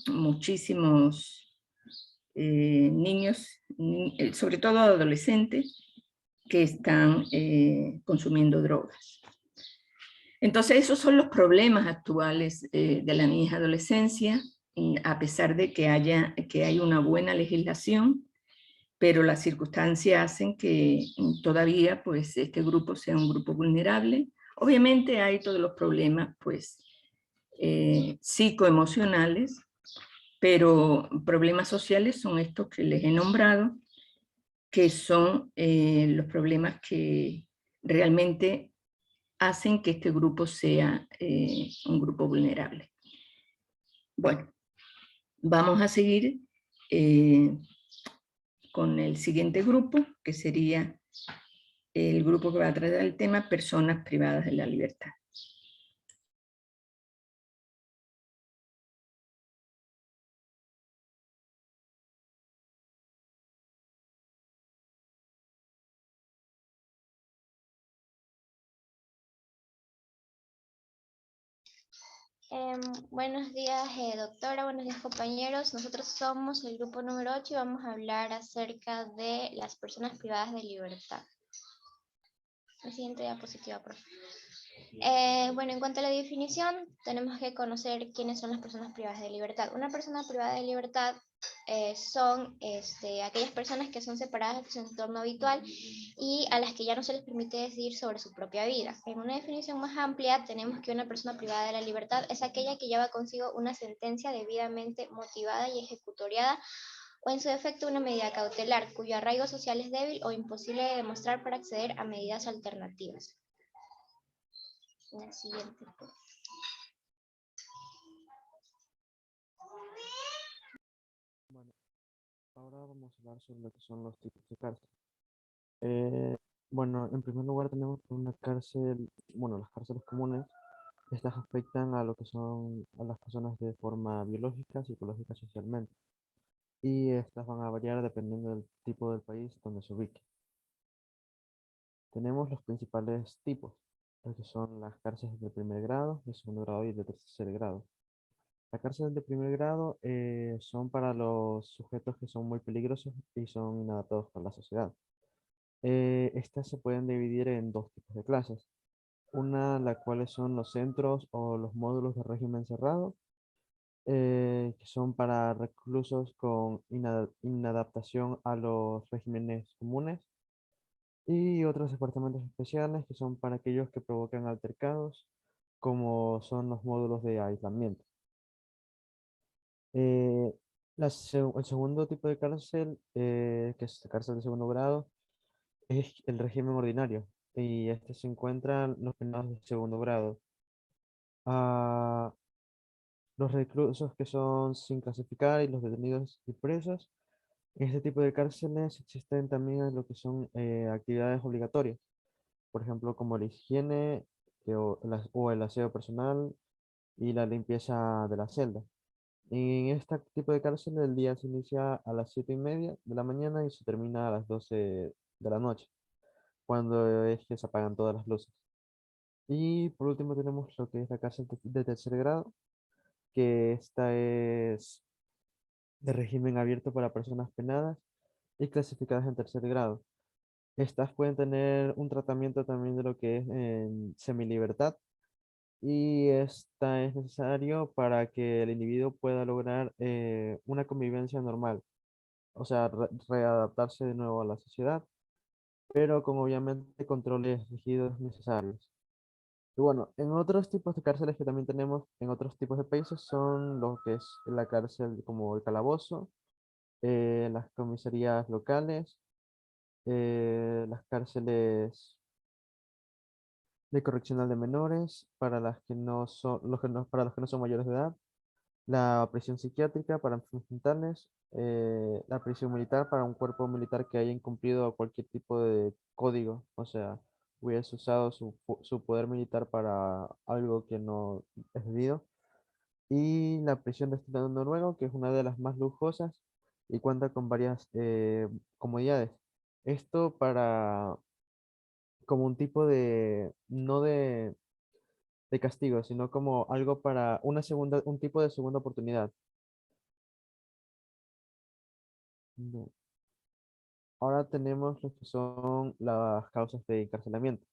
muchísimos niños, sobre todo adolescentes, que están consumiendo drogas. Entonces esos son los problemas actuales de la niñez y adolescencia, a pesar de que hay una buena legislación, pero las circunstancias hacen que todavía pues, este grupo sea un grupo vulnerable. Obviamente hay todos los problemas pues, psicoemocionales, pero problemas sociales son estos que les he nombrado, que son los problemas que realmente hacen que este grupo sea un grupo vulnerable. Bueno, vamos a seguir con el siguiente grupo, que sería el grupo que va a tratar el tema personas privadas de la libertad. Buenos días, doctora, buenos días, compañeros. Nosotros somos el grupo número 8 y vamos a hablar acerca de las personas privadas de libertad. La siguiente diapositiva, por favor. Bueno, en cuanto a la definición, tenemos que conocer quiénes son las personas privadas de libertad. Una persona privada de libertad son aquellas personas que son separadas de su entorno habitual y a las que ya no se les permite decidir sobre su propia vida. En una definición más amplia, tenemos que una persona privada de la libertad es aquella que lleva consigo una sentencia debidamente motivada y ejecutoriada, o en su defecto una medida cautelar, cuyo arraigo social es débil o imposible de demostrar para acceder a medidas alternativas. La siguiente. Bueno, ahora vamos a hablar sobre lo que son los tipos de cárcel. Eh, bueno, en primer lugar tenemos una cárcel, bueno, las cárceles comunes. Estas afectan a lo que son a las personas de forma biológica, psicológica, socialmente. Y estas van a variar dependiendo del tipo del país donde se ubique. Tenemos los principales tipos, los que son las cárceles de primer grado, de segundo grado y de tercer grado. Las cárceles de primer grado son para los sujetos que son muy peligrosos y son inadaptados para la sociedad. Estas se pueden dividir en dos tipos de clases. Una, la cuales son los centros o los módulos de régimen cerrado, que son para reclusos con inadaptación a los regímenes comunes, y otros departamentos especiales que son para aquellos que provocan altercados, como son los módulos de aislamiento. Eh, el segundo tipo de cárcel, que es la cárcel de segundo grado, es el régimen ordinario, y este se encuentran los penados de segundo grado. Ah, los reclusos que son sin clasificar y los detenidos y presos. En este tipo de cárceles existen también lo que son actividades obligatorias, por ejemplo, como la higiene o el aseo personal y la limpieza de la celda. En este tipo de cárcel el día se inicia a las 7:30 de la mañana y se termina a las 12 de la noche, cuando es que se apagan todas las luces. Y por último tenemos lo que es la cárcel de tercer grado, que esta es de régimen abierto para personas penadas y clasificadas en tercer grado. Estas pueden tener un tratamiento también de lo que es en semilibertad, y esta es necesario para que el individuo pueda lograr una convivencia normal, o sea, readaptarse de nuevo a la sociedad, pero con obviamente controles rígidos necesarios. Y bueno, en otros tipos de cárceles que también tenemos en otros tipos de países son lo que es la cárcel como el calabozo, las comisarías locales, las cárceles de correccional de menores para las que no son, para los que no son mayores de edad, la prisión psiquiátrica para enfermos mentales, la prisión militar para un cuerpo militar que haya incumplido cualquier tipo de código, o sea, hubiese usado su poder militar para algo que no es debido, y la prisión de Estado noruego, que es una de las más lujosas y cuenta con varias comodidades. Esto para como un tipo de, no de castigo, sino como algo para un tipo de segunda oportunidad. No. Ahora tenemos lo que son las causas de encarcelamiento.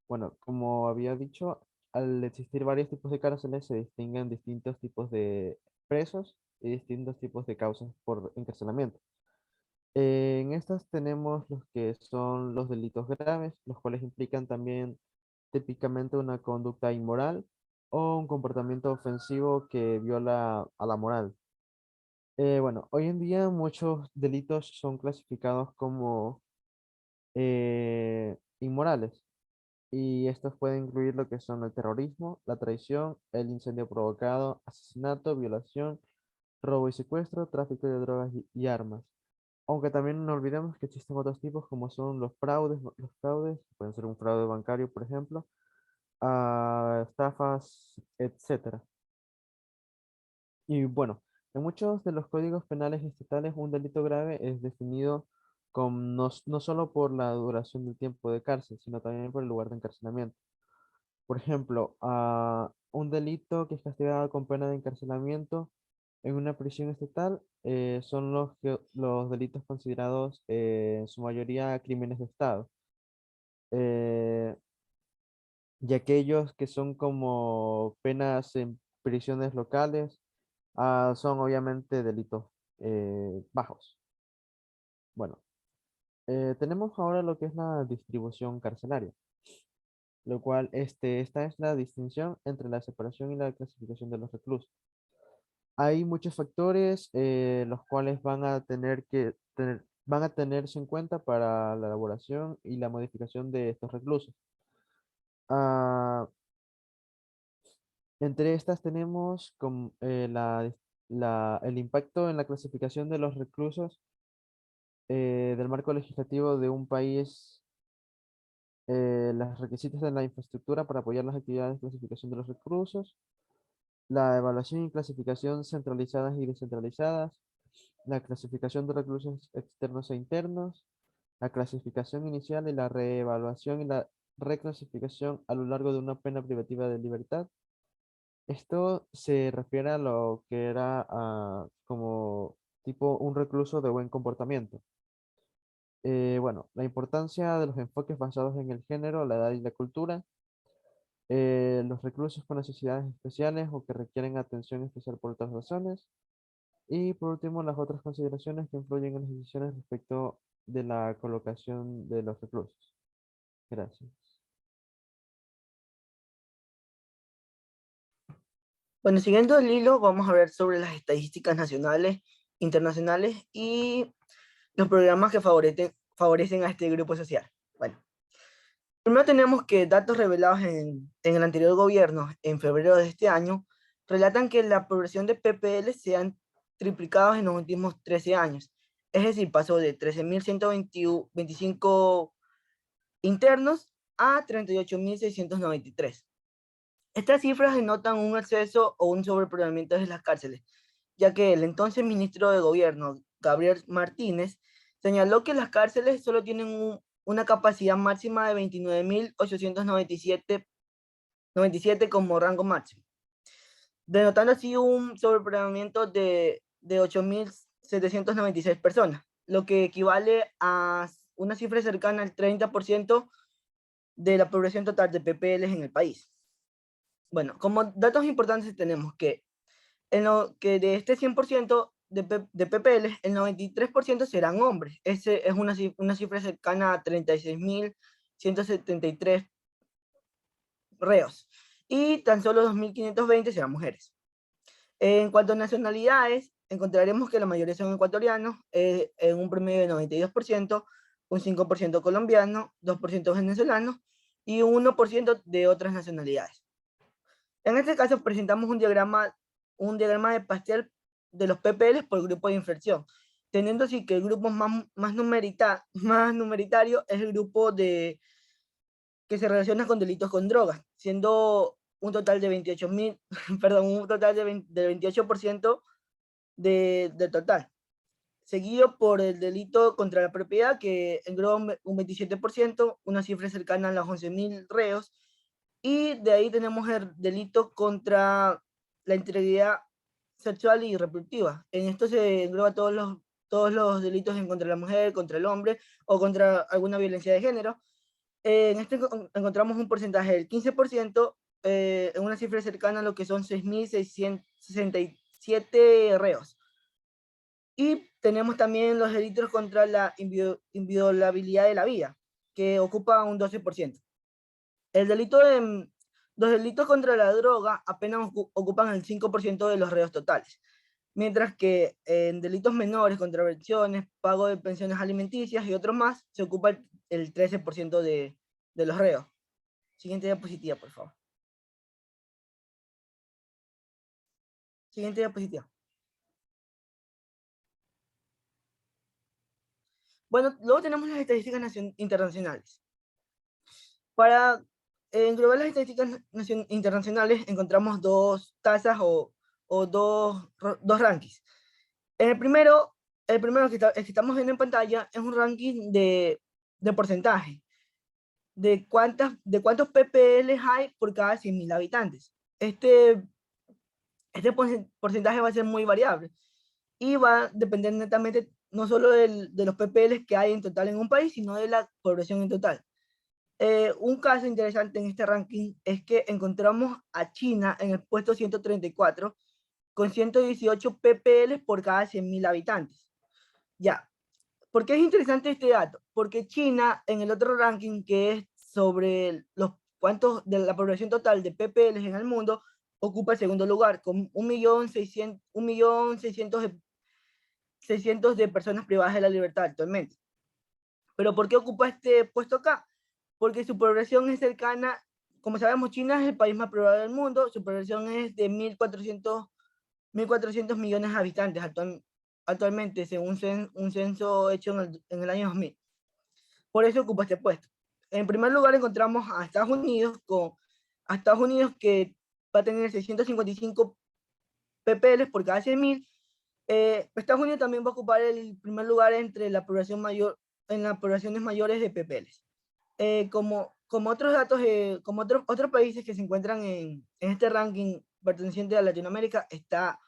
Bueno, como había dicho, al existir varios tipos de cárceles, se distinguen distintos tipos de presos y distintos tipos de causas por encarcelamiento. En estas tenemos los que son los delitos graves, los cuales implican también típicamente una conducta inmoral o un comportamiento ofensivo que viola a la moral. Bueno, hoy en día muchos delitos son clasificados como inmorales, y estos pueden incluir lo que son el terrorismo, la traición, el incendio provocado, asesinato, violación, robo y secuestro, tráfico de drogas y armas. Aunque también no olvidemos que existen otros tipos como son los fraudes, pueden ser un fraude bancario, por ejemplo, estafas, etcétera. Y bueno, en muchos de los códigos penales estatales, un delito grave es definido no solo por la duración del tiempo de cárcel, sino también por el lugar de encarcelamiento. Por ejemplo, un delito que es castigado con pena de encarcelamiento en una prisión estatal son los delitos considerados en su mayoría crímenes de Estado. Eh, y aquellos que son como penas en prisiones locales son obviamente delitos bajos. Bueno, tenemos ahora lo que es la distribución carcelaria, lo cual esta es la distinción entre la separación y la clasificación de los reclusos. Hay muchos factores los cuales van a tenerse en cuenta para la elaboración y la modificación de estos reclusos. Ah, entre estas tenemos el impacto en la clasificación de los reclusos del marco legislativo de un país, los requisitos de la infraestructura para apoyar las actividades de clasificación de los reclusos, la evaluación y clasificación centralizadas y descentralizadas, la clasificación de reclusos externos e internos, la clasificación inicial y la reevaluación y la reclasificación a lo largo de una pena privativa de libertad. Esto se refiere a lo que era como tipo un recluso de buen comportamiento. Bueno, la importancia de los enfoques basados en el género, la edad y la cultura, los reclusos con necesidades especiales o que requieren atención especial por otras razones, y por último las otras consideraciones que influyen en las decisiones respecto de la colocación de los reclusos. Gracias. Bueno, siguiendo el hilo, vamos a hablar sobre las estadísticas nacionales, internacionales y los programas que favorecen a este grupo social. Bueno, primero tenemos que datos revelados en el anterior gobierno, en febrero de este año, relatan que la población de PPL se han triplicado en los últimos 13 años. Es decir, pasó de 13.125 internos a 38.693. Estas cifras denotan un exceso o un sobrepoblamiento de las cárceles, ya que el entonces ministro de Gobierno, Gabriel Martínez, señaló que las cárceles solo tienen una capacidad máxima de 29.897 como rango máximo, denotando así un sobrepoblamiento de 8.796 personas, lo que equivale a una cifra cercana al 30% de la población total de PPLs en el país. Bueno, como datos importantes tenemos que, de este 100% de PPLs, el 93% serán hombres. Ese es una cifra cercana a 36.173 reos. Y tan solo 2.520 serán mujeres. En cuanto a nacionalidades, encontraremos que la mayoría son ecuatorianos, en un promedio de 92%, un 5% colombiano, 2% venezolanos y un 1% de otras nacionalidades. En este caso presentamos un diagrama de pastel de los PPLs por grupo de infracción, teniendo así que el grupo más numeritario es el grupo que se relaciona con delitos con drogas, siendo un total de 28.000, perdón, un total de 28% del total, seguido por el delito contra la propiedad, que engloba un 27%, una cifra cercana a los 11.000 reos, y de ahí tenemos el delito contra la integridad sexual y reproductiva. En esto se engloba todos los delitos en contra de la mujer, contra el hombre o contra alguna violencia de género. En este encontramos un porcentaje del 15%, en una cifra cercana a lo que son 6.667 reos. Y tenemos también los delitos contra la inviolabilidad de la vida, que ocupa un 12%. Los delitos contra la droga apenas ocupan el 5% de los reos totales, mientras que en delitos menores, contravenciones, pago de pensiones alimenticias y otros más, se ocupa el 13% de los reos. Siguiente diapositiva, por favor. Siguiente diapositiva. Bueno, luego tenemos las estadísticas internacionales. Para englobar las estadísticas internacionales encontramos dos tasas o dos rankings. El primero que estamos viendo en pantalla es un ranking de porcentaje, de cuántos PPLs hay por cada 100.000 habitantes. este porcentaje va a ser muy variable y va a depender netamente no solo de los PPLs que hay en total en un país, sino de la población en total. Un caso interesante en este ranking es que encontramos a China en el puesto 134 con 118 ppl por cada 100.000 habitantes. Ya, ¿por qué es interesante este dato? Porque China en el otro ranking que es sobre los cuántos de la población total de ppl en el mundo ocupa el segundo lugar con 1.600.000 de personas privadas de la libertad actualmente. ¿Pero por qué ocupa este puesto acá? Porque su población es cercana, como sabemos, China es el país más poblado del mundo, su población es de 1.400 millones de habitantes actualmente, según un censo hecho en el año 2000. Por eso ocupa este puesto. En primer lugar encontramos a Estados Unidos, que va a tener 655 ppl por cada 100.000. Estados Unidos también va a ocupar el primer lugar entre la población mayor, en las poblaciones mayores de ppl. Como otros datos, como otros países que se encuentran en este ranking perteneciente a Latinoamérica, está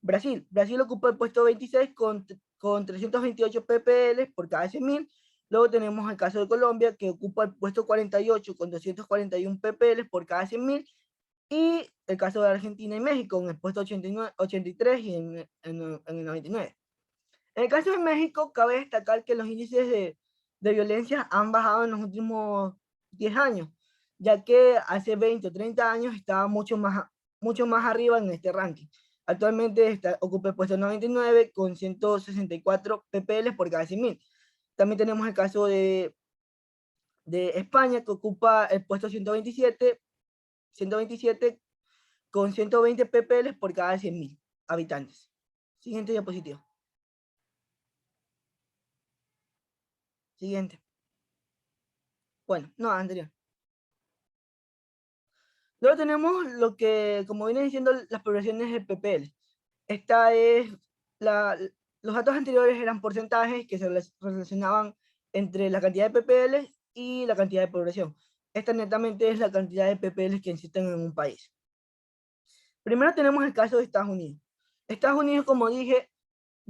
Brasil. Brasil ocupa el puesto 26 con 328 ppl por cada 100.000. Luego tenemos el caso de Colombia, que ocupa el puesto 48 con 241 ppl por cada 100.000. Y el caso de Argentina y México en el puesto 83 y en el 99. En el caso de México, cabe destacar que los índices de violencia han bajado en los últimos 10 años, ya que hace 20 o 30 años estaba mucho más arriba en este ranking. Actualmente ocupa el puesto 99 con 164 ppl por cada 100.000. También tenemos el caso de España, que ocupa el puesto 127 con 120 ppl por cada 100.000 habitantes. Siguiente diapositiva. Siguiente. Bueno, no, anterior. Luego tenemos lo que, como vienen diciendo, las poblaciones de ppl. Esta es los datos anteriores eran porcentajes que se relacionaban entre la cantidad de ppl y la cantidad de población. Esta netamente es la cantidad de ppl que existen en un país. Primero tenemos el caso de Estados Unidos. Estados Unidos, como dije,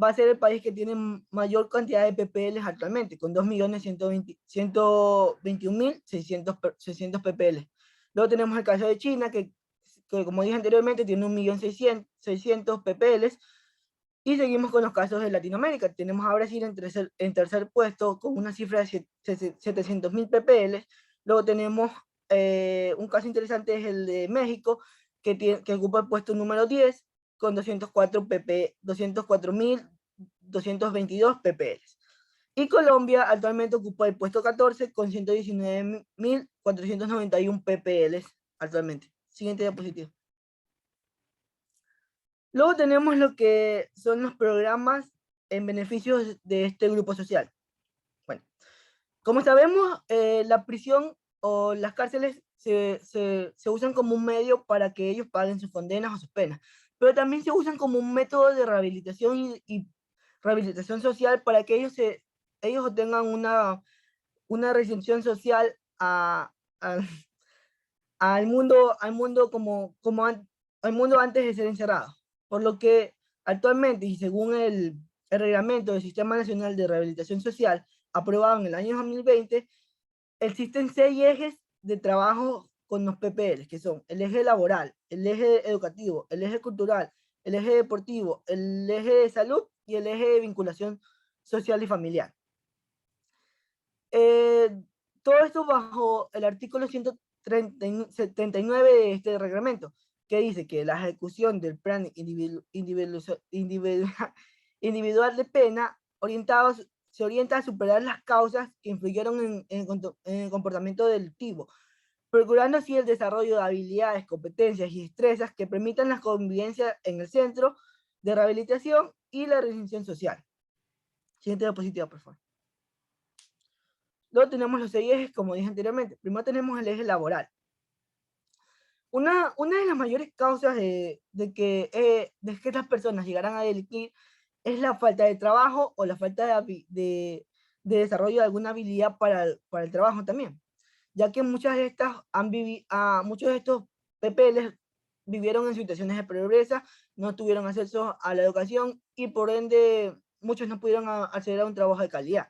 va a ser el país que tiene mayor cantidad de ppl actualmente, con 2.121.600 ppl. Luego tenemos el caso de China, que como dije anteriormente, tiene 1.600.000 ppl. Y seguimos con los casos de Latinoamérica. Tenemos a Brasil en tercer puesto con una cifra de 700.000 ppl. Luego tenemos un caso interesante, es el de México, que ocupa el puesto número 10 con 204.222 ppl. Y Colombia actualmente ocupa el puesto 14 con 119.491 ppl actualmente. Siguiente diapositiva. Luego tenemos lo que son los programas en beneficios de este grupo social. Bueno, como sabemos, la prisión o las cárceles se usan como un medio para que ellos paguen sus condenas o sus penas, pero también se usan como un método de rehabilitación y rehabilitación social para que ellos obtengan una recepción social al mundo al mundo antes de ser encerrado. Por lo que actualmente, y según el reglamento del Sistema Nacional de Rehabilitación Social, aprobado en el año 2020, existen 6 ejes de trabajo con los PPL, que son el eje laboral, el eje educativo, el eje cultural, el eje deportivo, el eje de salud y el eje de vinculación social y familiar. Todo esto bajo el artículo 179 de este reglamento, que dice que la ejecución del plan individual de pena se orienta a superar las causas que influyeron en el comportamiento delictivo, procurando así el desarrollo de habilidades, competencias y destrezas que permitan la convivencia en el centro de rehabilitación y la reinserción social. Siguiente diapositiva, por favor. Luego tenemos los 6 ejes, como dije anteriormente. Primero tenemos el eje laboral. Una de las mayores causas de que estas personas llegaran a delinquir es la falta de trabajo o la falta de desarrollo de alguna habilidad para el trabajo también, ya que muchos de estos PPLs vivieron en situaciones de pobreza, no tuvieron acceso a la educación y por ende muchos no pudieron acceder a un trabajo de calidad.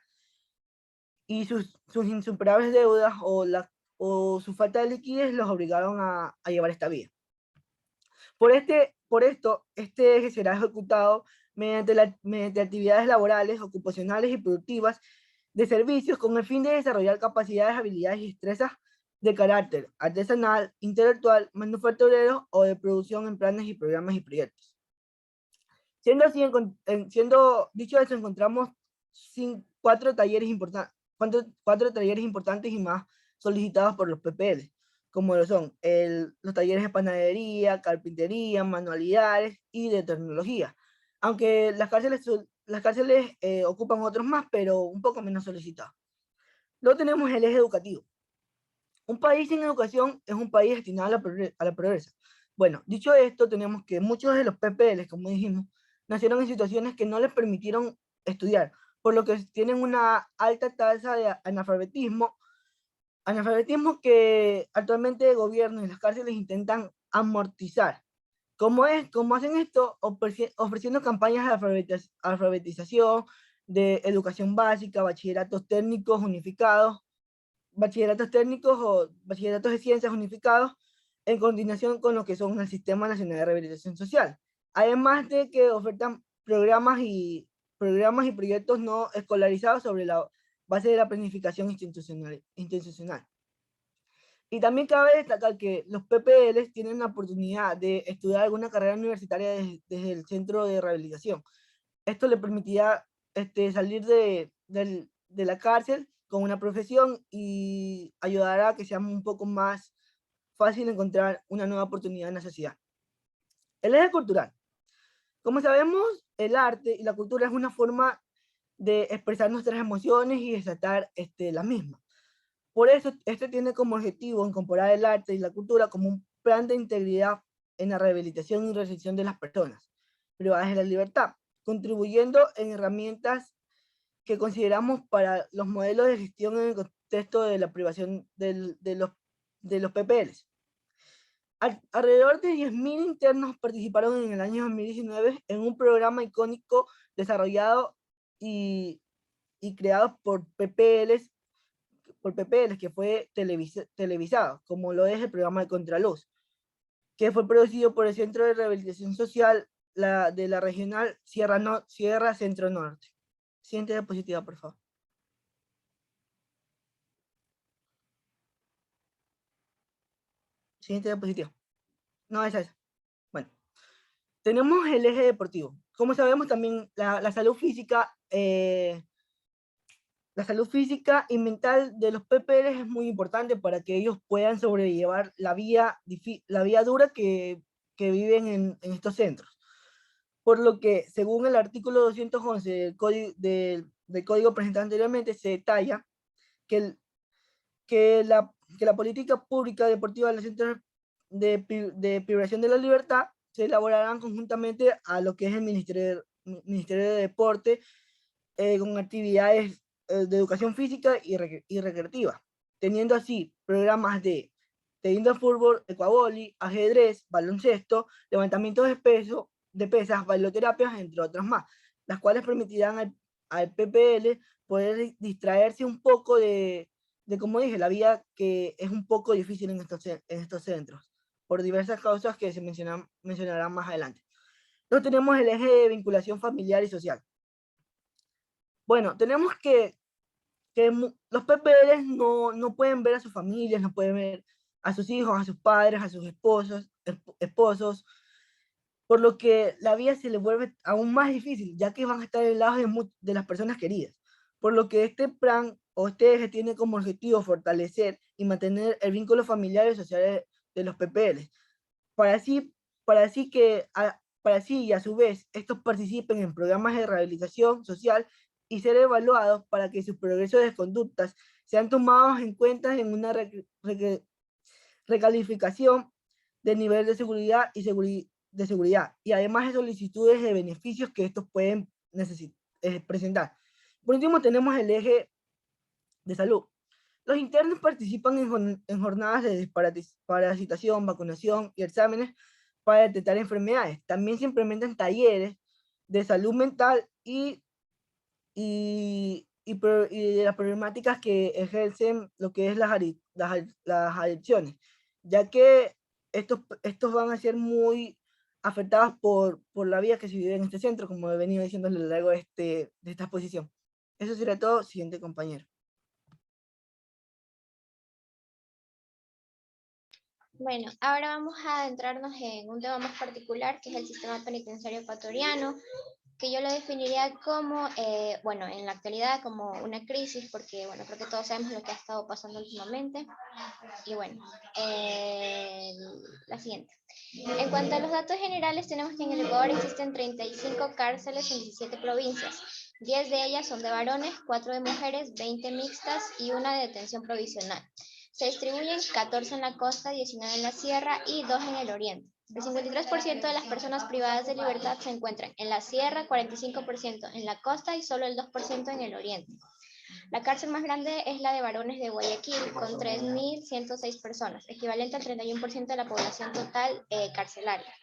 Y sus insuperables deudas o su falta de liquidez los obligaron a llevar esta vida. Por esto, este eje será ejecutado mediante actividades laborales, ocupacionales y productivas de servicios con el fin de desarrollar capacidades, habilidades y destrezas de carácter artesanal, intelectual, manufacturero o de producción en planes y programas y proyectos. Siendo dicho eso, encontramos cuatro talleres importantes y más solicitados por los PPL, como lo son los talleres de panadería, carpintería, manualidades y de tecnología. Aunque las cárceles ocupan otros más, pero un poco menos solicitados. Luego tenemos el eje educativo. Un país sin educación es un país destinado a la pobreza. Bueno, dicho esto, tenemos que muchos de los PPL, como dijimos, nacieron en situaciones que no les permitieron estudiar, por lo que tienen una alta tasa de analfabetismo que actualmente el gobierno y las cárceles intentan amortizar. ¿Cómo hacen esto? Ofreciendo campañas de alfabetización, de educación básica, bachilleratos técnicos unificados, bachilleratos técnicos o bachilleratos de ciencias unificados en coordinación con lo que son el Sistema Nacional de Rehabilitación Social. Además de que ofertan programas y proyectos no escolarizados sobre la base de la planificación institucional. Y también cabe destacar que los PPLs tienen la oportunidad de estudiar alguna carrera universitaria desde el centro de rehabilitación. Esto le permitirá salir de la cárcel con una profesión y ayudará a que sea un poco más fácil encontrar una nueva oportunidad en la sociedad. El eje cultural. Como sabemos, el arte y la cultura es una forma de expresar nuestras emociones y desatar las mismas. Por eso, este tiene como objetivo incorporar el arte y la cultura como un plan de integridad en la rehabilitación y reinserción de las personas privadas de la libertad, contribuyendo en herramientas que consideramos para los modelos de gestión en el contexto de la privación de los PPLs. Alrededor de 10.000 internos participaron en el año 2019 en un programa icónico desarrollado y creado por PPLs que fue televisado, como lo es el programa de Contraluz, que fue producido por el Centro de Rehabilitación Social de la regional Sierra Centro Norte. Siguiente diapositiva, por favor. Siguiente diapositiva. No, esa. Bueno, tenemos el eje deportivo. Como sabemos también, la salud física y mental de los PPLs es muy importante para que ellos puedan sobrellevar la vía dura que viven en estos centros. Por lo que, según el artículo 211 del código presentado anteriormente, se detalla que la política pública deportiva de los centros de privación de la libertad se elaborarán conjuntamente a lo que es el Ministerio de Deporte, con actividades de educación física y recreativa, teniendo así programas de fútbol, ecuavoli, ajedrez, baloncesto, levantamiento de pesas, bailoterapias, entre otras más, las cuales permitirán al PPL poder distraerse un poco de, como dije, la vida que es un poco difícil en estos centros, por diversas causas que se mencionarán más adelante. Luego tenemos el eje de vinculación familiar y social. Bueno, tenemos que los PPLs no pueden ver a sus familias, no pueden ver a sus hijos, a sus padres, a sus esposos, por lo que la vida se les vuelve aún más difícil, ya que van a estar al lado de las personas queridas. Por lo que este plan o este eje tiene como objetivo fortalecer y mantener el vínculo familiar y social de los PPLs, para así y a su vez estos participen en programas de rehabilitación social y ser evaluados para que sus progresos de conductas sean tomados en cuenta en una recalificación del nivel de seguridad y además de solicitudes de beneficios que estos pueden presentar. Por último, tenemos el eje de salud. Los internos participan en jornadas de desparasitación, vacunación y exámenes para detectar enfermedades. También se implementan talleres de salud mental y de las problemáticas que ejercen lo que es las adicciones, ya que estos van a ser muy afectados por la vida que se vive en este centro, como he venido diciendo a lo largo de esta exposición. Eso sería todo. Siguiente compañero. Bueno, ahora vamos a adentrarnos en un tema más particular, que es el sistema penitenciario ecuatoriano, que yo lo definiría como, bueno, en la actualidad como una crisis, porque, bueno, creo que todos sabemos lo que ha estado pasando últimamente. Y bueno, la siguiente. En cuanto a los datos generales, tenemos que en el Ecuador existen 35 cárceles en 17 provincias. 10 de ellas son de varones, 4 de mujeres, 20 mixtas y una de detención provisional. Se distribuyen 14 en la costa, 19 en la sierra y 2 en el oriente. El 53% de las personas privadas de libertad se encuentran en la sierra, 45% en la costa y solo el 2% en el oriente. La cárcel más grande es la de varones de Guayaquil, con 3.106 personas, equivalente al 31% de la población total carcelaria.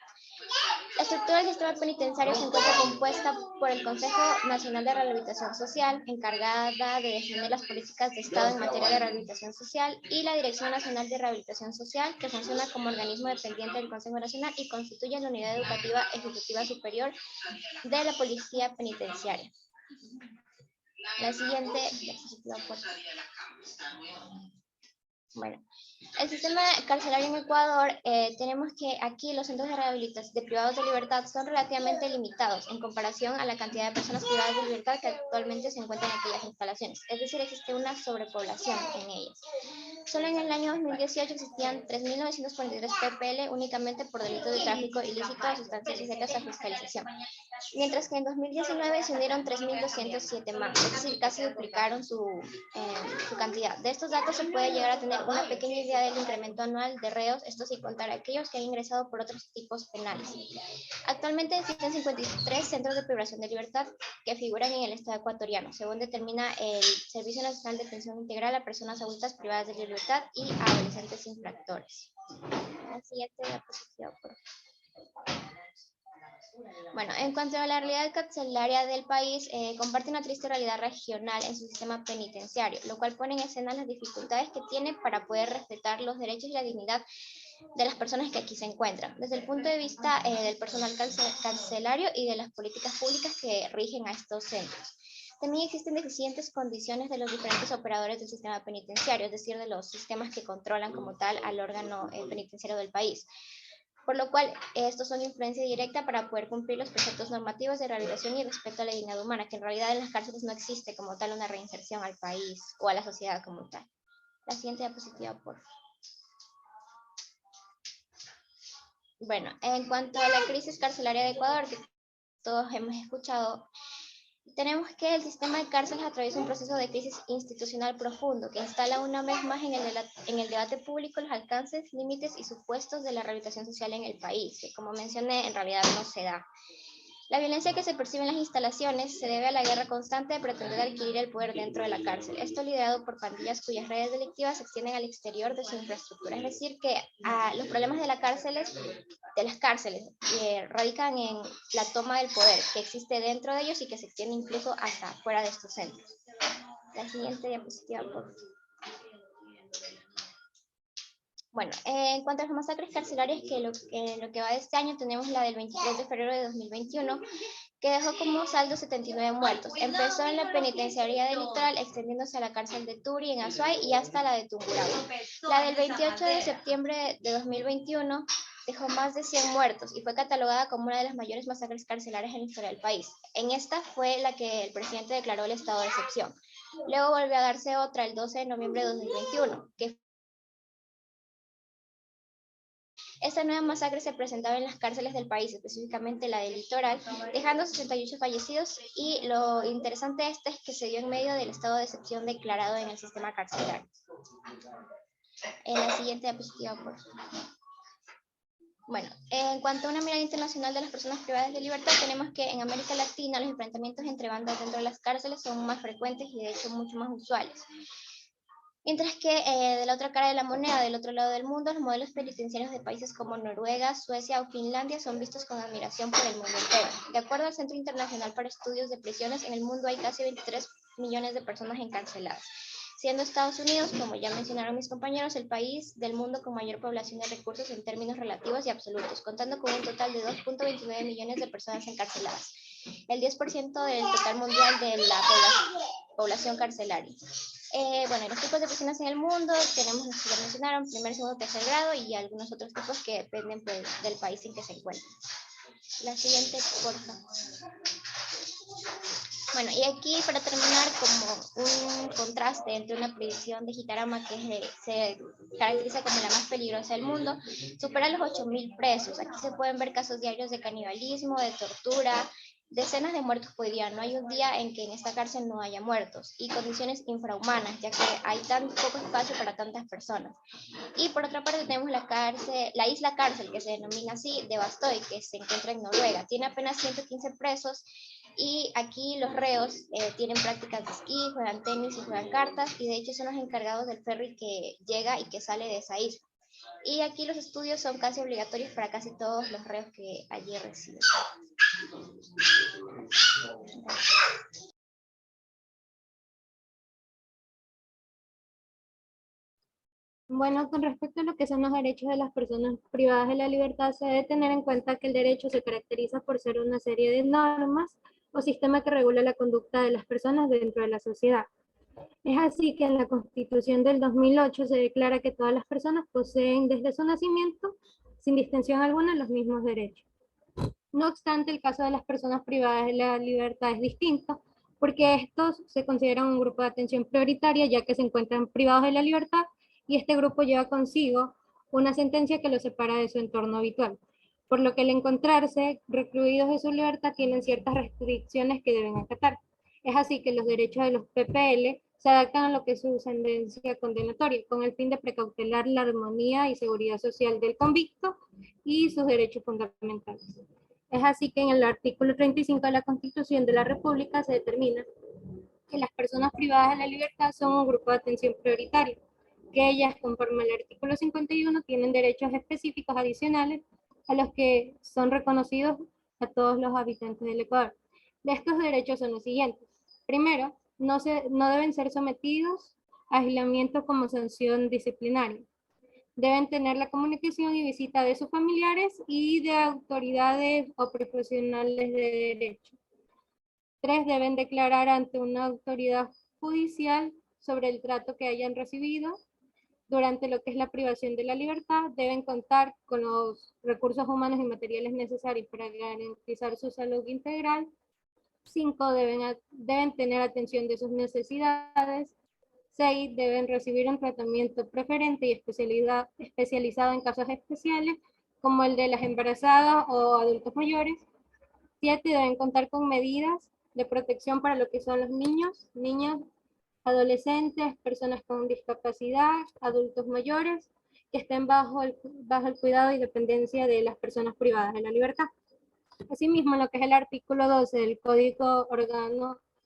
La estructura del sistema penitenciario se encuentra compuesta por el Consejo Nacional de Rehabilitación Social, encargada de definir las políticas de Estado en materia de rehabilitación social, y la Dirección Nacional de Rehabilitación Social, que funciona como organismo dependiente del Consejo Nacional y constituye la Unidad Educativa Ejecutiva Superior de la Policía Penitenciaria. La siguiente diapositiva, por favor. Bueno, el sistema carcelario en Ecuador, tenemos que aquí los centros de rehabilitación de privados de libertad son relativamente limitados en comparación a la cantidad de personas privadas de libertad que actualmente se encuentran en aquellas instalaciones. Es decir, existe una sobrepoblación en ellas. Solo en el año 2018 existían 3.943 PPL únicamente por delitos de tráfico ilícito de sustancias sujetas a fiscalización. Mientras que en 2019 se unieron 3.207 más, es decir, casi duplicaron su cantidad. De estos datos se puede llegar a tener una pequeña idea del incremento anual de reos, esto sin contar aquellos que han ingresado por otros tipos penales. Actualmente existen 53 centros de privación de libertad que figuran en el Estado ecuatoriano, según determina el Servicio Nacional de Atención Integral a Personas Adultas Privadas de Libertad y a Adolescentes Infractores. La siguiente diapositiva, por favor. Bueno, en cuanto a la realidad carcelaria del país, comparte una triste realidad regional en su sistema penitenciario, lo cual pone en escena las dificultades que tiene para poder respetar los derechos y la dignidad de las personas que aquí se encuentran, desde el punto de vista del personal carcelario y de las políticas públicas que rigen a estos centros. También existen deficientes condiciones de los diferentes operadores del sistema penitenciario, es decir, de los sistemas que controlan como tal al órgano penitenciario del país. Por lo cual, estos son influencia directa para poder cumplir los preceptos normativos de rehabilitación y respeto a la dignidad humana, que en realidad en las cárceles no existe como tal una reinserción al país o a la sociedad como tal. La siguiente diapositiva, por favor. Bueno, en cuanto a la crisis carcelaria de Ecuador, que todos hemos escuchado, tenemos que el sistema de cárceles atraviesa un proceso de crisis institucional profundo que instala una vez más en el debate público los alcances, límites y supuestos de la rehabilitación social en el país, que como mencioné en realidad no se da. La violencia que se percibe en las instalaciones se debe a la guerra constante de pretender adquirir el poder dentro de la cárcel. Esto liderado por pandillas cuyas redes delictivas se extienden al exterior de su infraestructura. Es decir, que los problemas de las cárceles radican en la toma del poder que existe dentro de ellos y que se extiende incluso hasta fuera de estos centros. La siguiente diapositiva, por favor. Bueno, en cuanto a las masacres carcelarias, en lo que va de este año tenemos la del 23 de febrero de 2021, que dejó como saldo 79 muertos. Empezó en la penitenciaría del Litoral, extendiéndose a la cárcel de Turi en Azuay y hasta la de Tungurahua. La del 28 de septiembre de 2021 dejó más de 100 muertos y fue catalogada como una de las mayores masacres carcelarias en la historia del país. En esta fue la que el presidente declaró el estado de excepción. Luego volvió a darse otra el 12 de noviembre de 2021, que esta nueva masacre se presentaba en las cárceles del país, específicamente la del Litoral, dejando 68 fallecidos, y lo interesante de esto es que se dio en medio del estado de excepción declarado en el sistema carcelario. En la siguiente diapositiva, por favor. Bueno, en cuanto a una mirada internacional de las personas privadas de libertad, tenemos que en América Latina los enfrentamientos entre bandas dentro de las cárceles son más frecuentes y de hecho mucho más usuales. Mientras que de la otra cara de la moneda, del otro lado del mundo, los modelos penitenciarios de países como Noruega, Suecia o Finlandia son vistos con admiración por el mundo entero. De acuerdo al Centro Internacional para Estudios de Prisiones, en el mundo hay casi 23 millones de personas encarceladas, siendo Estados Unidos, como ya mencionaron mis compañeros, el país del mundo con mayor población de recursos en términos relativos y absolutos, contando con un total de 2.29 millones de personas encarceladas, el 10% del total mundial de la población carcelaria. Bueno, los tipos de prisiones en el mundo tenemos los que ya mencionaron, primer, segundo, tercer grado y algunos otros tipos que dependen pues, del país en que se encuentran. La siguiente, por favor. Bueno, y aquí para terminar, como un contraste entre una prisión de Gitarama que se caracteriza como la más peligrosa del mundo, supera los 8.000 presos. Aquí se pueden ver casos diarios de canibalismo, de tortura, decenas de muertos por día. No hay un día en que en esta cárcel no haya muertos y condiciones infrahumanas, ya que hay tan poco espacio para tantas personas. Y por otra parte tenemos la isla cárcel, que se denomina así, de Bastøy, que se encuentra en Noruega. Tiene apenas 115 presos y aquí los reos tienen prácticas de esquí, juegan tenis y juegan cartas y de hecho son los encargados del ferry que llega y que sale de esa isla. Y aquí los estudios son casi obligatorios para casi todos los reos que allí residen. Bueno, con respecto a lo que son los derechos de las personas privadas de la libertad, se debe tener en cuenta que el derecho se caracteriza por ser una serie de normas o sistema que regula la conducta de las personas dentro de la sociedad. Es así que en la Constitución del 2008 se declara que todas las personas poseen desde su nacimiento, sin distinción alguna, los mismos derechos. No obstante, el caso de las personas privadas de la libertad es distinto, porque estos se consideran un grupo de atención prioritaria, ya que se encuentran privados de la libertad, y este grupo lleva consigo una sentencia que los separa de su entorno habitual, por lo que al encontrarse recluidos de su libertad tienen ciertas restricciones que deben acatar. Es así que los derechos de los PPL se adaptan a lo que es su sentencia condenatoria, con el fin de precautelar la armonía y seguridad social del convicto y sus derechos fundamentales. Es así que en el artículo 35 de la Constitución de la República se determina que las personas privadas de la libertad son un grupo de atención prioritario, que ellas, conforme al artículo 51, tienen derechos específicos adicionales a los que son reconocidos a todos los habitantes del Ecuador. De estos derechos son los siguientes. Primero, no deben ser sometidos a aislamiento como sanción disciplinaria. Deben tener la comunicación y visita de sus familiares y de autoridades o profesionales de derecho. 3. Deben declarar ante una autoridad judicial sobre el trato que hayan recibido. Durante lo que es la privación de la libertad, deben contar con los recursos humanos y materiales necesarios para garantizar su salud integral. 5. Deben tener atención de sus necesidades. 6. Deben recibir un tratamiento preferente y especializado en casos especiales, como el de las embarazadas o adultos mayores. 7. Deben contar con medidas de protección para lo que son los niños, niñas, adolescentes, personas con discapacidad, adultos mayores, que estén bajo el cuidado y dependencia de las personas privadas de la libertad. Asimismo, lo que es el artículo 12 del Código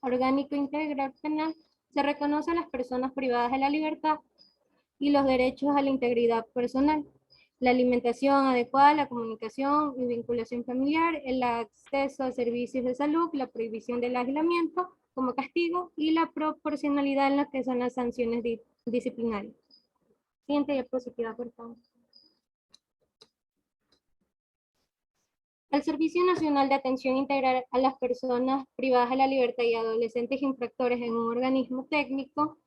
Orgánico Integral Penal, se reconoce a las personas privadas de la libertad y los derechos a la integridad personal, la alimentación adecuada, la comunicación y vinculación familiar, el acceso a servicios de salud, la prohibición del aislamiento como castigo y la proporcionalidad en lo que son las sanciones disciplinarias. Siguiente diapositiva, por favor. El Servicio Nacional de Atención Integral a las Personas Privadas de la Libertad y Adolescentes Infractores en un organismo técnico,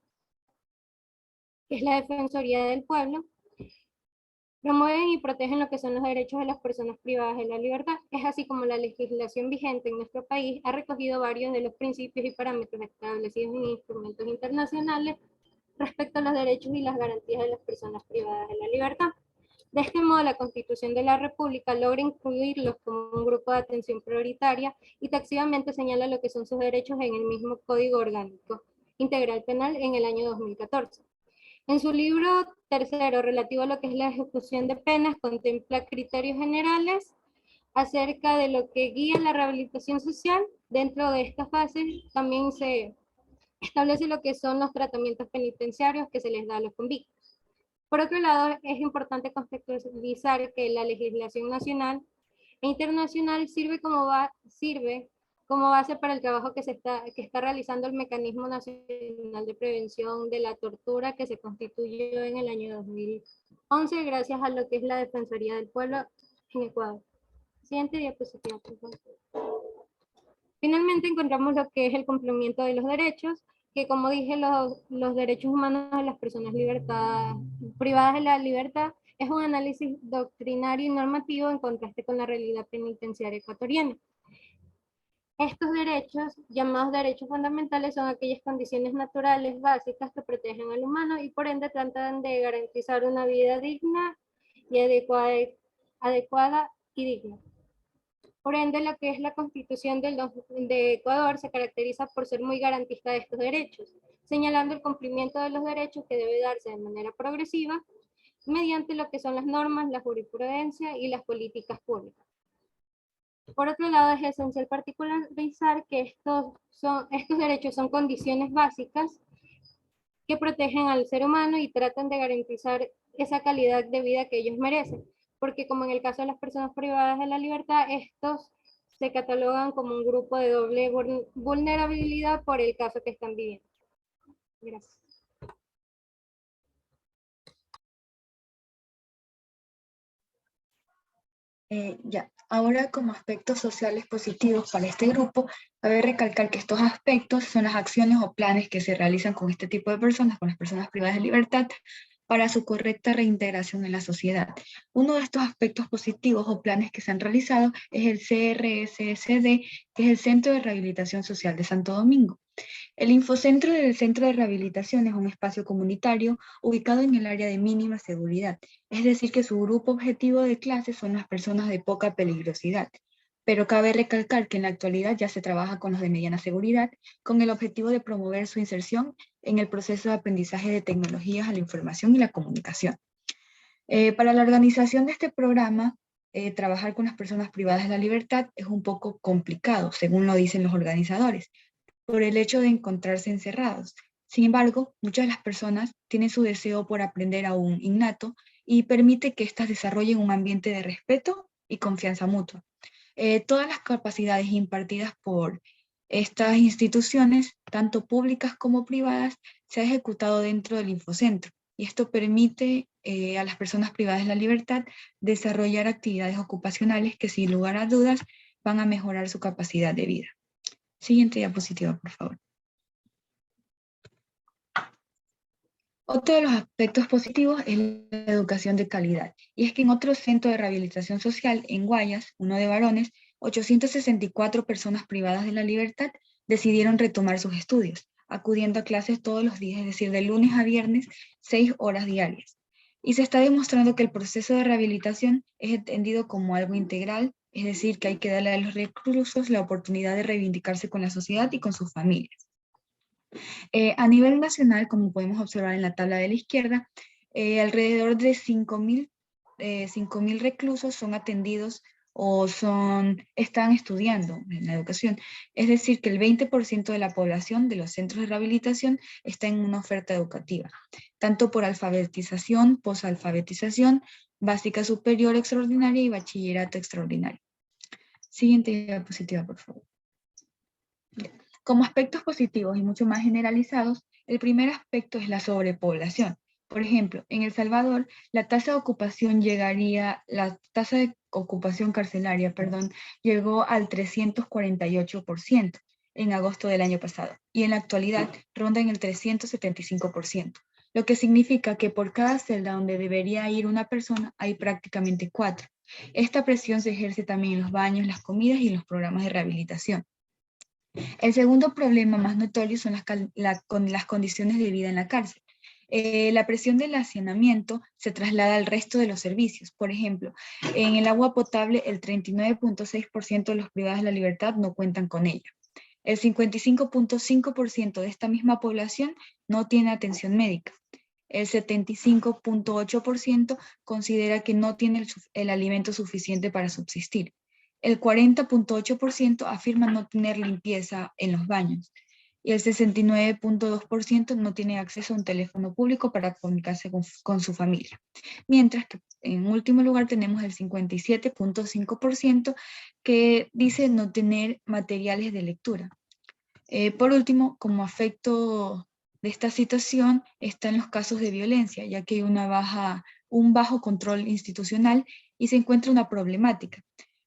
que es la Defensoría del Pueblo, promueven y protegen lo que son los derechos de las personas privadas de la libertad. Es así como la legislación vigente en nuestro país ha recogido varios de los principios y parámetros establecidos en instrumentos internacionales respecto a los derechos y las garantías de las personas privadas de la libertad. De este modo, la Constitución de la República logra incluirlos como un grupo de atención prioritaria y taxativamente señala lo que son sus derechos en el mismo Código Orgánico Integral Penal en el año 2014. En su libro tercero, relativo a lo que es la ejecución de penas, contempla criterios generales acerca de lo que guía la rehabilitación social. Dentro de esta fase también se establece lo que son los tratamientos penitenciarios que se les da a los convictos. Por otro lado, es importante contextualizar que la legislación nacional e internacional sirve como base para el trabajo que está realizando el Mecanismo Nacional de Prevención de la Tortura, que se constituyó en el año 2011 gracias a lo que es la Defensoría del Pueblo en Ecuador. Siguiente diapositiva, por favor. Finalmente encontramos lo que es el cumplimiento de los derechos, que como dije, los derechos humanos de las personas privadas de la libertad es un análisis doctrinario y normativo en contraste con la realidad penitenciaria ecuatoriana. Estos derechos, llamados derechos fundamentales, son aquellas condiciones naturales básicas que protegen al humano y por ende tratan de garantizar una vida digna y adecuada y digna. Por ende, lo que es la Constitución de Ecuador se caracteriza por ser muy garantista de estos derechos, señalando el cumplimiento de los derechos que debe darse de manera progresiva mediante lo que son las normas, la jurisprudencia y las políticas públicas. Por otro lado, es esencial particularizar que estos derechos son condiciones básicas que protegen al ser humano y tratan de garantizar esa calidad de vida que ellos merecen, porque como en el caso de las personas privadas de la libertad, estos se catalogan como un grupo de doble vulnerabilidad por el caso que están viviendo. Gracias. Ahora, como aspectos sociales positivos para este grupo, cabe recalcar que estos aspectos son las acciones o planes que se realizan con este tipo de personas, con las personas privadas de libertad, para su correcta reintegración en la sociedad. Uno de estos aspectos positivos o planes que se han realizado es el CRSSD, que es el Centro de Rehabilitación Social de Santo Domingo. El Infocentro del Centro de Rehabilitación es un espacio comunitario ubicado en el área de mínima seguridad, es decir que su grupo objetivo de clase son las personas de poca peligrosidad. Pero cabe recalcar que en la actualidad ya se trabaja con los de mediana seguridad, con el objetivo de promover su inserción en el proceso de aprendizaje de tecnologías a la información y la comunicación. Para la organización de este programa, trabajar con las personas privadas de la libertad es un poco complicado, según lo dicen los organizadores, por el hecho de encontrarse encerrados. Sin embargo, muchas de las personas tienen su deseo por aprender aún innato y permite que éstas desarrollen un ambiente de respeto y confianza mutua. Todas las capacidades impartidas por estas instituciones, tanto públicas como privadas, se ha ejecutado dentro del Infocentro, y esto permite a las personas privadas de la libertad desarrollar actividades ocupacionales que sin lugar a dudas van a mejorar su capacidad de vida. Siguiente diapositiva, por favor. Otro de los aspectos positivos es la educación de calidad, y es que en otro centro de rehabilitación social, en Guayas, uno de varones, 864 personas privadas de la libertad decidieron retomar sus estudios, acudiendo a clases todos los días, es decir, de lunes a viernes, 6 horas diarias. Y se está demostrando que el proceso de rehabilitación es entendido como algo integral, es decir, que hay que darle a los reclusos la oportunidad de reivindicarse con la sociedad y con sus familias. A nivel nacional, como podemos observar en la tabla de la izquierda, alrededor de 5.000 reclusos son atendidos o están estudiando en la educación. Es decir, que el 20% de la población de los centros de rehabilitación está en una oferta educativa, tanto por alfabetización, posalfabetización, básica superior extraordinaria y bachillerato extraordinario. Siguiente diapositiva, por favor. Como aspectos positivos y mucho más generalizados, el primer aspecto es la sobrepoblación. Por ejemplo, en El Salvador, la tasa de ocupación carcelaria, llegó al 348% en agosto del año pasado, y en la actualidad ronda en el 375%, lo que significa que por cada celda donde debería ir una persona, hay prácticamente 4. Esta presión se ejerce también en los baños, las comidas y en los programas de rehabilitación. El segundo problema más notorio son las condiciones de vida en la cárcel. La presión del hacinamiento se traslada al resto de los servicios. Por ejemplo, en el agua potable, el 39.6% de los privados de la libertad no cuentan con ella. El 55.5% de esta misma población no tiene atención médica. El 75.8% considera que no tiene el alimento suficiente para subsistir. El 40.8% afirma no tener limpieza en los baños. y el 69.2% no tiene acceso a un teléfono público para comunicarse con su familia. Mientras que en último lugar tenemos el 57.5% que dice no tener materiales de lectura. Por último, como efecto de esta situación están los casos de violencia, ya que hay un bajo control institucional y se encuentra una problemática.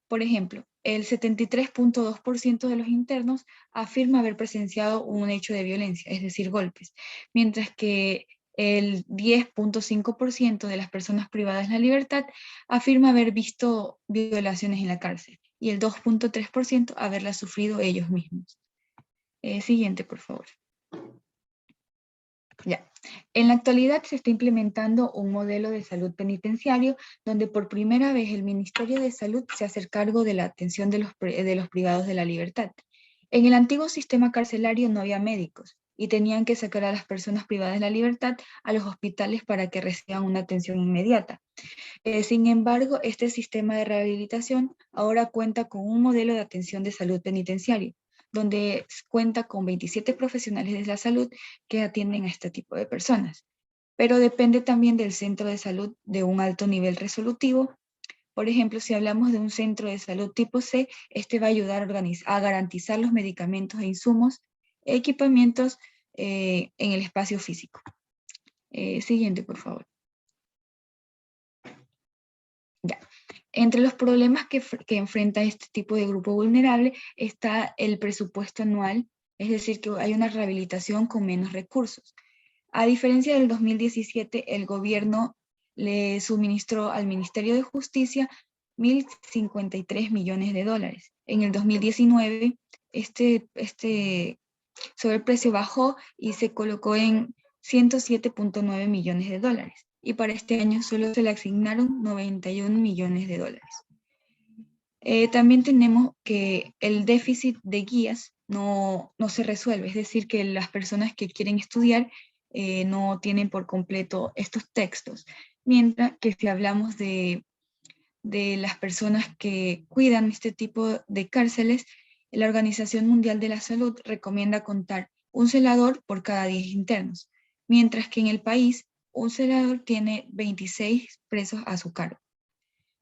Por ejemplo, el 73.2% de los internos afirma haber presenciado un hecho de violencia, es decir, golpes, mientras que el 10.5% de las personas privadas de la libertad afirma haber visto violaciones en la cárcel y el 2.3% haberlas sufrido ellos mismos. Siguiente, por favor. Ya. En la actualidad se está implementando un modelo de salud penitenciario donde por primera vez el Ministerio de Salud se hace cargo de la atención de los privados de la libertad. En el antiguo sistema carcelario no había médicos y tenían que sacar a las personas privadas de la libertad a los hospitales para que reciban una atención inmediata. Sin embargo, este sistema de rehabilitación ahora cuenta con un modelo de atención de salud penitenciario, donde cuenta con 27 profesionales de la salud que atienden a este tipo de personas. Pero depende también del centro de salud de un alto nivel resolutivo. Por ejemplo, si hablamos de un centro de salud tipo C, este va a ayudar a garantizar los medicamentos e insumos, equipamientos en el espacio físico. Siguiente, por favor. Ya. Entre los problemas que enfrenta este tipo de grupo vulnerable está el presupuesto anual, es decir, que hay una rehabilitación con menos recursos. A diferencia del 2017, el gobierno le suministró al Ministerio de Justicia 1.053 millones de dólares. En el 2019, este sobreprecio bajó y se colocó en 107.9 millones de dólares. Y para este año solo se le asignaron 91 millones de dólares. También tenemos que el déficit de guías no se resuelve, es decir, que las personas que quieren estudiar no tienen por completo estos textos, mientras que si hablamos de las personas que cuidan este tipo de cárceles, la Organización Mundial de la Salud recomienda contar un celador por cada 10 internos, mientras que en el país un celador tiene 26 presos a su cargo.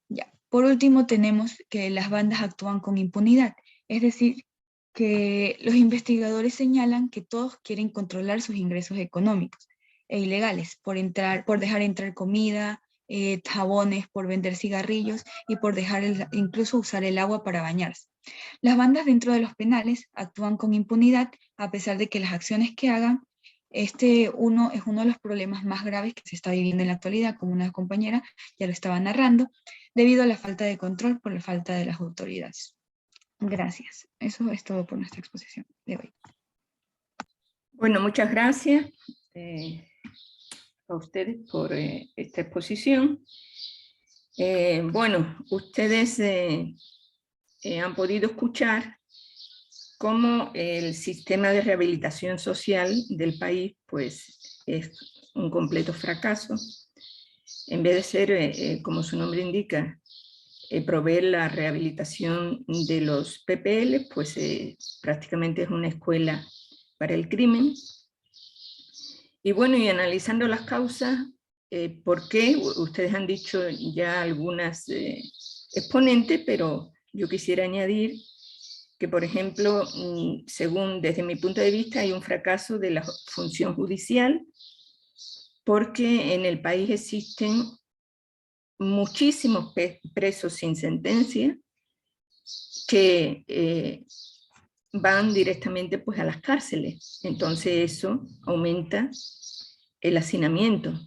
Ya. Por último, tenemos que las bandas actúan con impunidad, es decir, que los investigadores señalan que todos quieren controlar sus ingresos económicos e ilegales por dejar entrar comida, jabones, por vender cigarrillos y por dejar incluso usar el agua para bañarse. Las bandas dentro de los penales actúan con impunidad a pesar de que las acciones que hagan es uno de los problemas más graves que se está viviendo en la actualidad, como una compañera ya lo estaba narrando, debido a la falta de control por la falta de las autoridades. Gracias. Eso es todo por nuestra exposición de hoy. Bueno, muchas gracias a ustedes por esta exposición. Bueno, ustedes han podido escuchar cómo el sistema de rehabilitación social del país pues, es un completo fracaso. En vez de ser, como su nombre indica, proveer la rehabilitación de los PPL, pues prácticamente es una escuela para el crimen. Y bueno, y analizando las causas, ¿por qué? Ustedes han dicho ya algunas exponentes, pero yo quisiera añadir que, por ejemplo, según desde mi punto de vista, hay un fracaso de la función judicial, porque en el país existen muchísimos presos sin sentencia que van directamente pues, a las cárceles. Entonces eso aumenta el hacinamiento.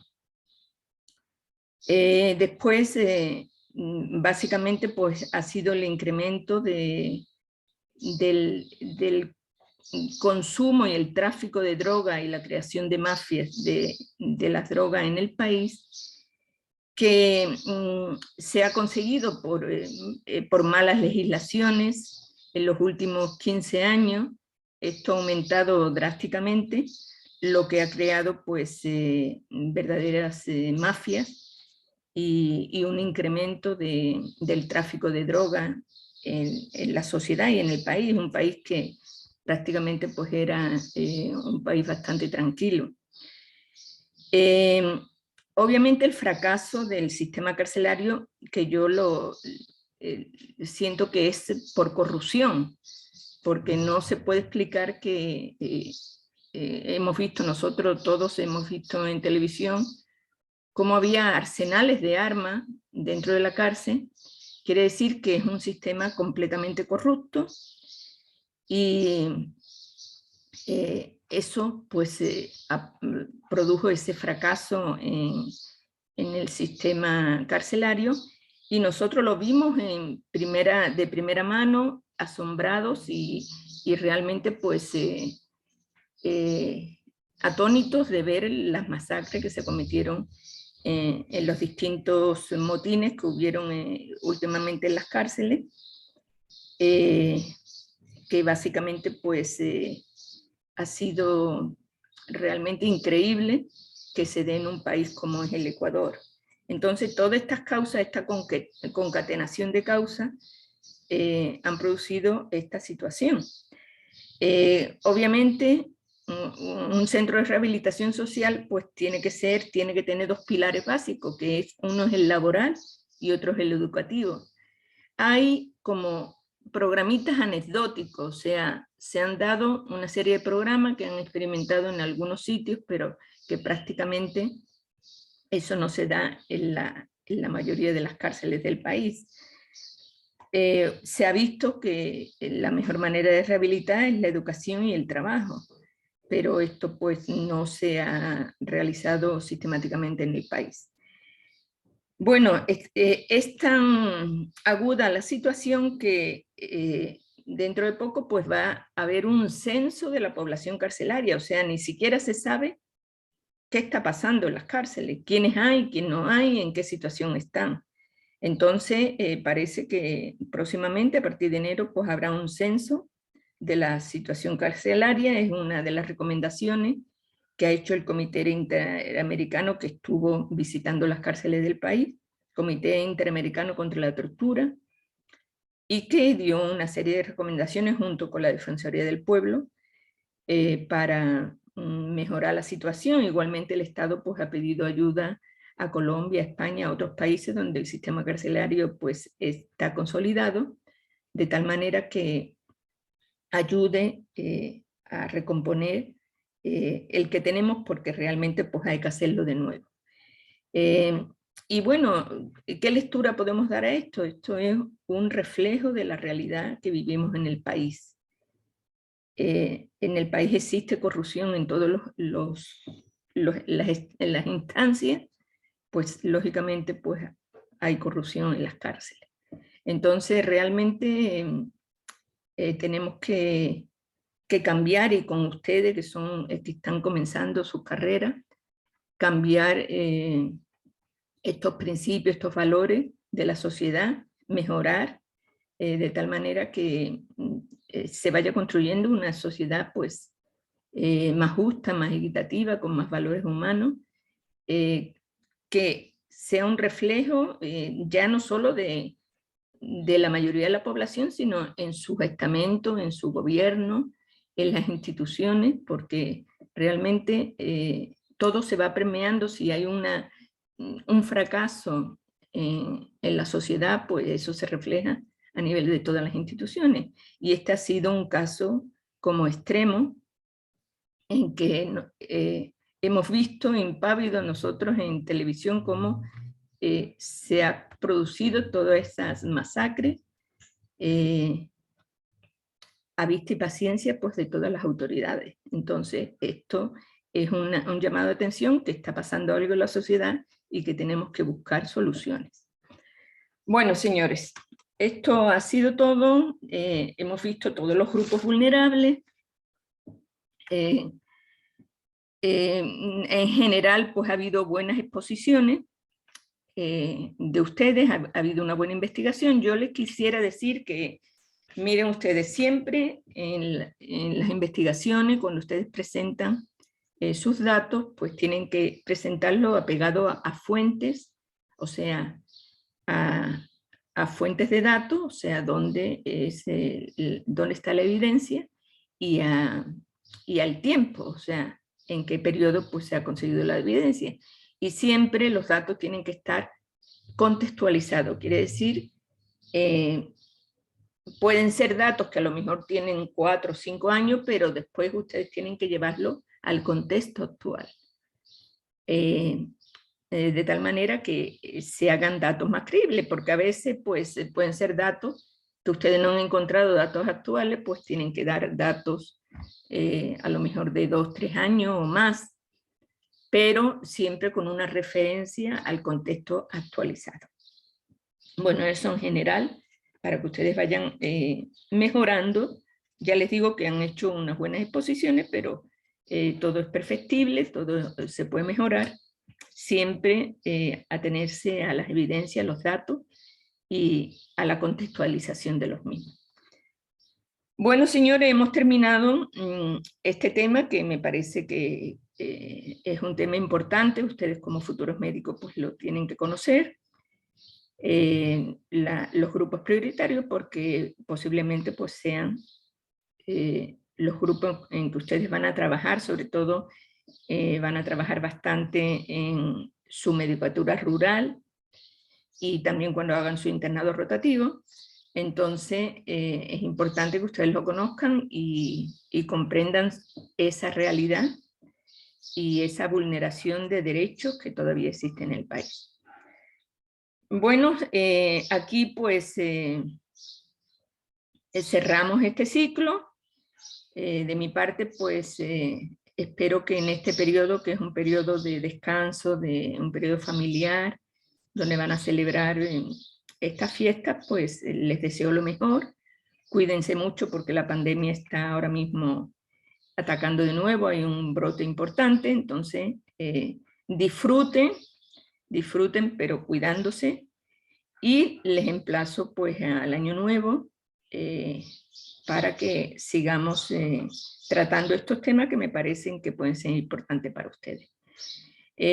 Después, básicamente, pues, ha sido el incremento del consumo y el tráfico de droga y la creación de mafias de las drogas en el país, que se ha conseguido por malas legislaciones en los últimos 15 años. Esto ha aumentado drásticamente, lo que ha creado pues, verdaderas mafias y un incremento del tráfico de droga en la sociedad y en el país, un país que prácticamente pues era un país bastante tranquilo. Obviamente el fracaso del sistema carcelario, que yo lo siento que es por corrupción, porque no se puede explicar que hemos visto, nosotros todos hemos visto en televisión, cómo había arsenales de armas dentro de la cárcel. Quiere decir que es un sistema completamente corrupto y eso pues produjo ese fracaso en el sistema carcelario, y nosotros lo vimos de primera mano, asombrados y realmente pues atónitos de ver las masacres que se cometieron en los distintos motines que hubieron últimamente en las cárceles, que básicamente pues ha sido realmente increíble que se dé en un país como es el Ecuador. Entonces, todas estas causas, esta concatenación de causas, han producido esta situación. Obviamente, un centro de rehabilitación social pues tiene que tener dos pilares básicos, que uno es el laboral y otro es el educativo. Hay como programitas anecdóticos, o sea, se han dado una serie de programas que han experimentado en algunos sitios, pero que prácticamente eso no se da en la mayoría de las cárceles del país. Se ha visto que la mejor manera de rehabilitar es la educación y el trabajo, pero esto pues no se ha realizado sistemáticamente en el país. Bueno, es tan aguda la situación que dentro de poco pues va a haber un censo de la población carcelaria, o sea, ni siquiera se sabe qué está pasando en las cárceles, quiénes hay, quién no hay, en qué situación están. Entonces, parece que próximamente, a partir de enero, pues habrá un censo de la situación carcelaria. Es una de las recomendaciones que ha hecho el Comité Interamericano que estuvo visitando las cárceles del país, Comité Interamericano contra la Tortura, y que dio una serie de recomendaciones junto con la Defensoría del Pueblo para mejorar la situación. Igualmente el Estado pues ha pedido ayuda a Colombia, a España, a otros países donde el sistema carcelario pues está consolidado, de tal manera que ayude a recomponer el que tenemos, porque realmente pues hay que hacerlo de nuevo. Y bueno, ¿qué lectura podemos dar a esto? Esto es un reflejo de la realidad que vivimos en el país. En el país existe corrupción en todas las instancias, pues lógicamente pues hay corrupción en las cárceles. Entonces realmente tenemos que cambiar, y con ustedes que están comenzando su carrera, cambiar estos principios, estos valores de la sociedad, mejorar de tal manera que se vaya construyendo una sociedad pues más justa, más equitativa, con más valores humanos, que sea un reflejo ya no solo de la mayoría de la población, sino en sus estamentos, en su gobierno, en las instituciones, porque realmente todo se va premiando. Si hay un fracaso en la sociedad, pues eso se refleja a nivel de todas las instituciones. Y este ha sido un caso como extremo en que hemos visto impávidos nosotros en televisión cómo se ha producido todas esas masacres a vista y paciencia pues, de todas las autoridades. Entonces, esto es un llamado de atención, que está pasando algo en la sociedad y que tenemos que buscar soluciones. Bueno, señores, esto ha sido todo. Hemos visto todos los grupos vulnerables. En general, pues ha habido buenas exposiciones de ustedes, ha habido una buena investigación. Yo les quisiera decir que, miren ustedes, siempre en las investigaciones, cuando ustedes presentan sus datos, pues tienen que presentarlo apegado a fuentes, o sea, a fuentes de datos, o sea, dónde está la evidencia, y al tiempo, o sea, en qué periodo pues, se ha conseguido la evidencia. Y siempre los datos tienen que estar contextualizados, quiere decir, pueden ser datos que a lo mejor tienen 4 o 5 años, pero después ustedes tienen que llevarlo al contexto actual. De tal manera que se hagan datos más creíbles, porque a veces pues, pueden ser datos que ustedes no han encontrado datos actuales, pues tienen que dar datos a lo mejor de 2 o 3 años o más, pero siempre con una referencia al contexto actualizado. Bueno, eso en general, para que ustedes vayan mejorando. Ya les digo que han hecho unas buenas exposiciones, pero todo es perfectible, todo se puede mejorar, siempre atenerse a las evidencias, los datos y a la contextualización de los mismos. Bueno, señores, hemos terminado este tema que me parece que es un tema importante. Ustedes como futuros médicos pues lo tienen que conocer. Los grupos prioritarios, porque posiblemente pues sean los grupos en que ustedes van a trabajar, sobre todo van a trabajar bastante en su medicatura rural y también cuando hagan su internado rotativo. Entonces es importante que ustedes lo conozcan y comprendan esa realidad y esa vulneración de derechos que todavía existe en el país. Bueno, aquí pues cerramos este ciclo. De mi parte, pues espero que en este periodo, que es un periodo de descanso, un periodo familiar, donde van a celebrar estas fiestas, pues les deseo lo mejor. Cuídense mucho porque la pandemia está ahora mismo atacando de nuevo, hay un brote importante, entonces disfruten, pero cuidándose. Y les emplazo pues al año nuevo para que sigamos tratando estos temas que me parecen que pueden ser importantes para ustedes.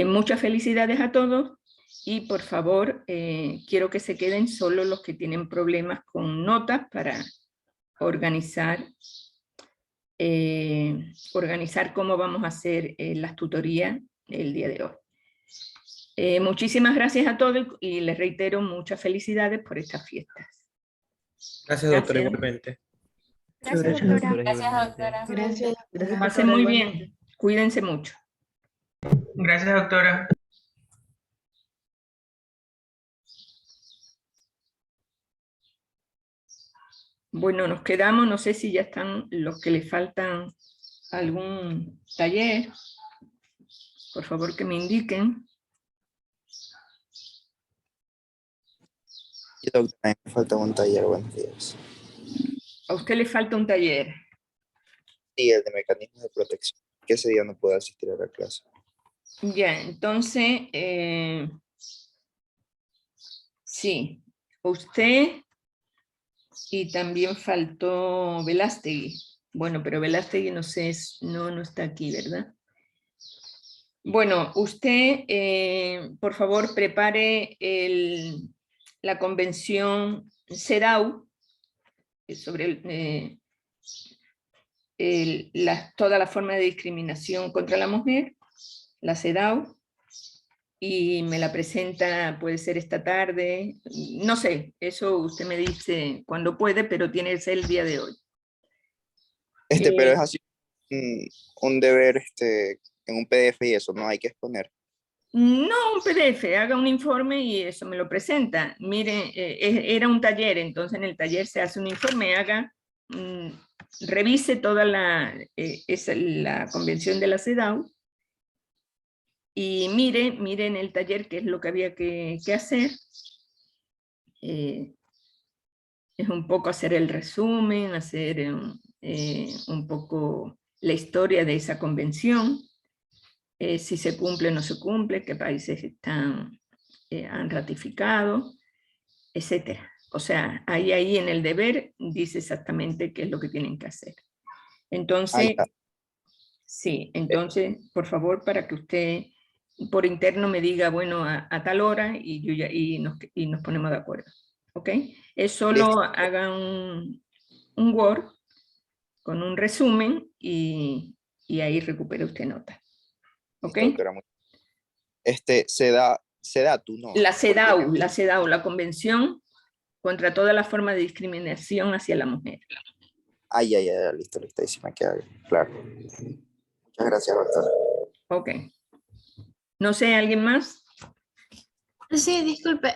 Muchas felicidades a todos y por favor quiero que se queden solo los que tienen problemas con notas para organizar cómo vamos a hacer las tutorías el día de hoy. Muchísimas gracias a todos y les reitero muchas felicidades por estas fiestas. Gracias, doctora, igualmente. Gracias, Gracias, doctora. doctora. Gracias, Pasen muy bien. Cuídense mucho. Gracias, doctora. Bueno, nos quedamos, no sé si ya están los que les faltan algún taller. Por favor que me indiquen. Y doctora, me falta un taller, buenos días. A usted le falta un taller. Sí, el de mecanismos de protección, que ese día no puedo asistir a la clase. Ya, entonces, sí, usted y también faltó Velástegui. Bueno, pero Velástegui no sé, no está aquí, ¿verdad? Bueno, usted, por favor, prepare la convención CEDAW sobre toda la forma de discriminación contra la mujer, la CEDAW, y me la presenta, puede ser esta tarde, no sé, eso usted me dice cuando puede, pero tiene que ser el día de hoy. Pero es así un deber en un PDF y eso, no hay que exponer. No un PDF, haga un informe y eso me lo presenta. Mire, era un taller, entonces en el taller se hace un informe, revise toda la convención de la CEDAW y mire en el taller qué es lo que había que hacer. Es un poco hacer el resumen, hacer un poco la historia de esa convención. Si se cumple o no se cumple, qué países han ratificado, etc. O sea, ahí en el deber dice exactamente qué es lo que tienen que hacer. Entonces, sí, entonces, por favor, para que usted por interno me diga, bueno, a tal hora y nos ponemos de acuerdo. ¿Ok? Es solo hagan un Word con un resumen y ahí recupera usted nota. ¿Ok? Doctora, CEDATU, ¿no? La Porque- CEDAW, la Convención contra toda la forma de discriminación hacia la mujer. Ay, listo, ahí sí me queda bien, claro. Muchas gracias, doctora. Ok. No sé, ¿alguien más? Sí, disculpe,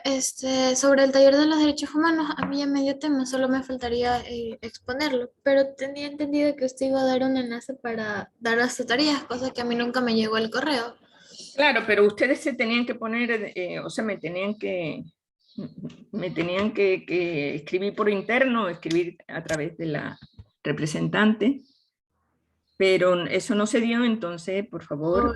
sobre el taller de los derechos humanos, a mí ya me dio tema, solo me faltaría exponerlo, pero tenía entendido que usted iba a dar un enlace para dar las tutorías, cosa que a mí nunca me llegó el correo. Claro, pero ustedes se tenían que poner, o sea, me tenían que escribir por interno, escribir a través de la representante, pero eso no se dio, entonces, por favor,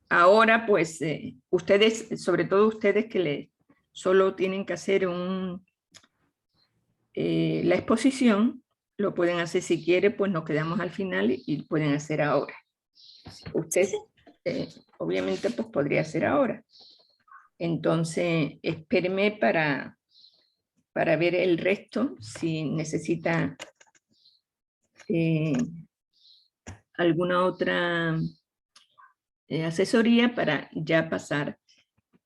ahora pues ustedes, sobre todo ustedes que solo tienen que hacer la exposición, lo pueden hacer si quiere, pues nos quedamos al final y pueden hacer ahora. Usted, obviamente, pues podría hacer ahora. Entonces, espéreme para ver el resto, si necesita alguna otra asesoría para ya pasar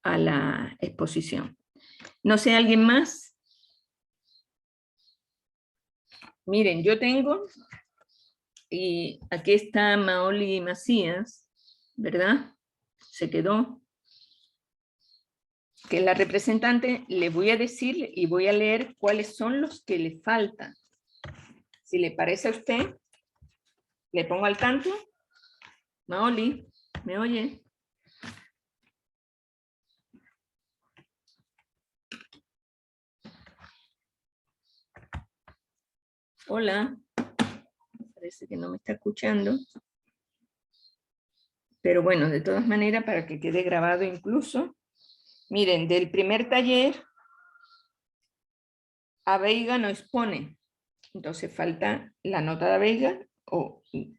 a la exposición. No sé, ¿alguien más? Miren, yo tengo, y aquí está Maoli Macías, ¿verdad? Se quedó. Que la representante le voy a decir y voy a leer cuáles son los que le faltan. Si le parece a usted, le pongo al tanto. Maoli, ¿me oye? Hola. Parece que no me está escuchando. Pero bueno, de todas maneras, para que quede grabado incluso. Miren, del primer taller, a Veiga no expone. Entonces falta la nota de Veiga.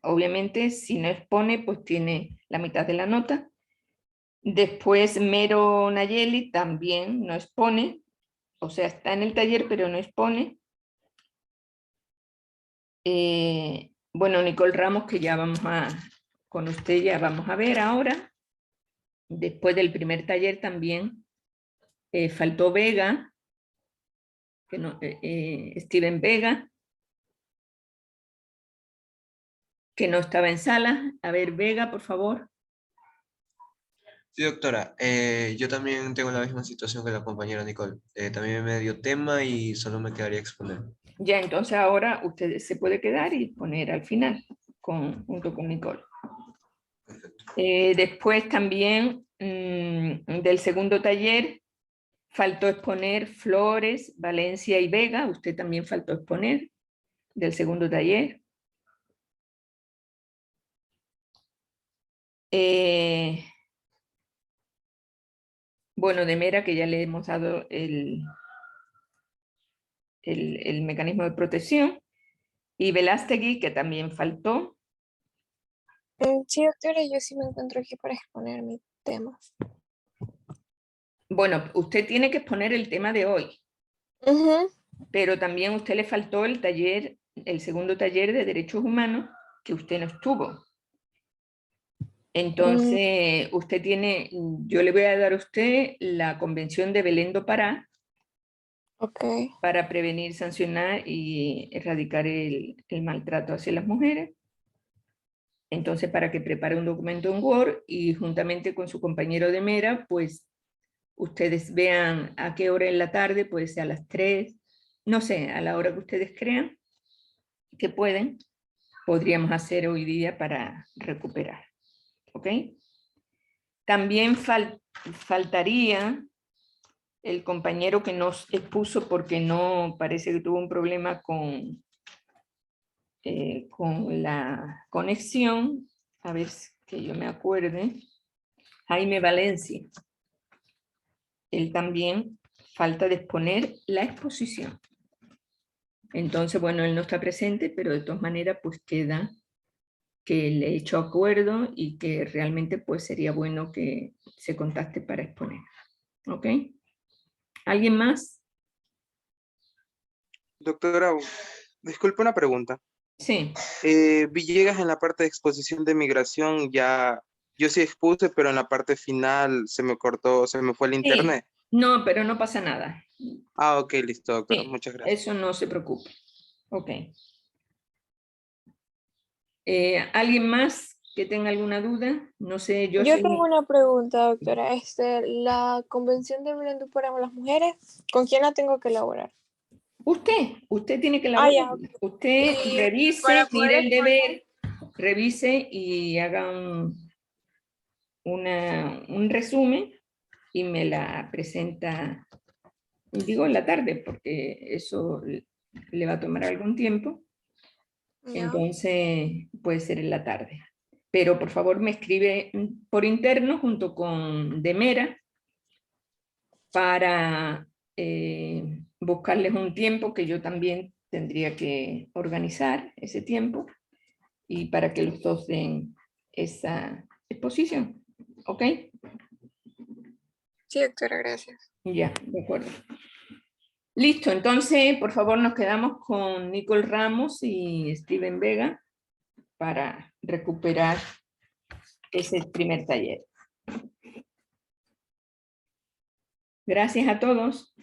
Obviamente, si no expone, pues tiene la mitad de la nota. Después Mero Nayeli también no expone. O sea, está en el taller, pero no expone. Bueno, Nicole Ramos, que ya con usted ya vamos a ver ahora. Después del primer taller también faltó Vega, que no, Steven Vega, que no estaba en sala. A ver, Vega, por favor. Sí, doctora. Yo también tengo la misma situación que la compañera Nicole. También me dio tema y solo me quedaría exponer. Ya, entonces ahora usted se puede quedar y poner al final, junto con Nicole. Después también del segundo taller faltó exponer Flores, Valencia y Vega. Usted también faltó exponer del segundo taller. Bueno, de Mera, que ya le hemos dado el mecanismo de protección. Y Velástegui, que también faltó. Sí, doctora, yo sí me encuentro aquí para exponer mi tema. Bueno, usted tiene que exponer el tema de hoy. Pero también a usted le faltó el taller, el segundo taller de Derechos Humanos, que usted no estuvo. Entonces, usted tiene, yo le voy a dar a usted la Convención de Belén do Pará, para prevenir, sancionar y erradicar el maltrato hacia las mujeres. Entonces, para que prepare un documento en Word y juntamente con su compañero de Mera, pues ustedes vean a qué hora en la tarde, puede ser a las 3, no sé, a la hora que ustedes crean que pueden, podríamos hacer hoy día para recuperar. ¿Ok? También faltaría el compañero que nos expuso porque no parece que tuvo un problema con la conexión. A ver que yo me acuerde. Jaime Valencia. Él también falta de exponer la exposición. Entonces, bueno, él no está presente, pero de todas maneras, pues queda que le he hecho acuerdo y que realmente pues sería bueno que se contacte para exponer. ¿Ok? ¿Alguien más? Doctora, disculpe una pregunta. Sí. Villegas, en la parte de exposición de migración, ya, yo sí expuse, pero en la parte final se me cortó, se me fue el Sí. internet. No, pero no pasa nada. Ah, ok, listo, doctora. Sí, Muchas gracias. eso no se preocupe. Ok. ¿Alguien más que tenga alguna duda? No sé, yo Yo soy... tengo una pregunta, doctora. La Convención de Juventud para las Mujeres, ¿con quién la tengo que elaborar? Usted tiene que Ah, elaborar. ya, ok. Usted Y revise, para poder mire el exponer, deber, revise y haga un resumen y me la presenta, digo en la tarde, porque eso le va a tomar algún tiempo. ya. Entonces puede ser en la tarde. Pero por favor me escribe por interno junto con Demera para buscarles un tiempo que yo también tendría que organizar ese tiempo y para que los dos den esa exposición. ¿Ok? Sí, doctora, gracias. Ya, de acuerdo. Listo, entonces por favor nos quedamos con Nicole Ramos y Steven Vega para recuperar ese primer taller. Gracias a todos.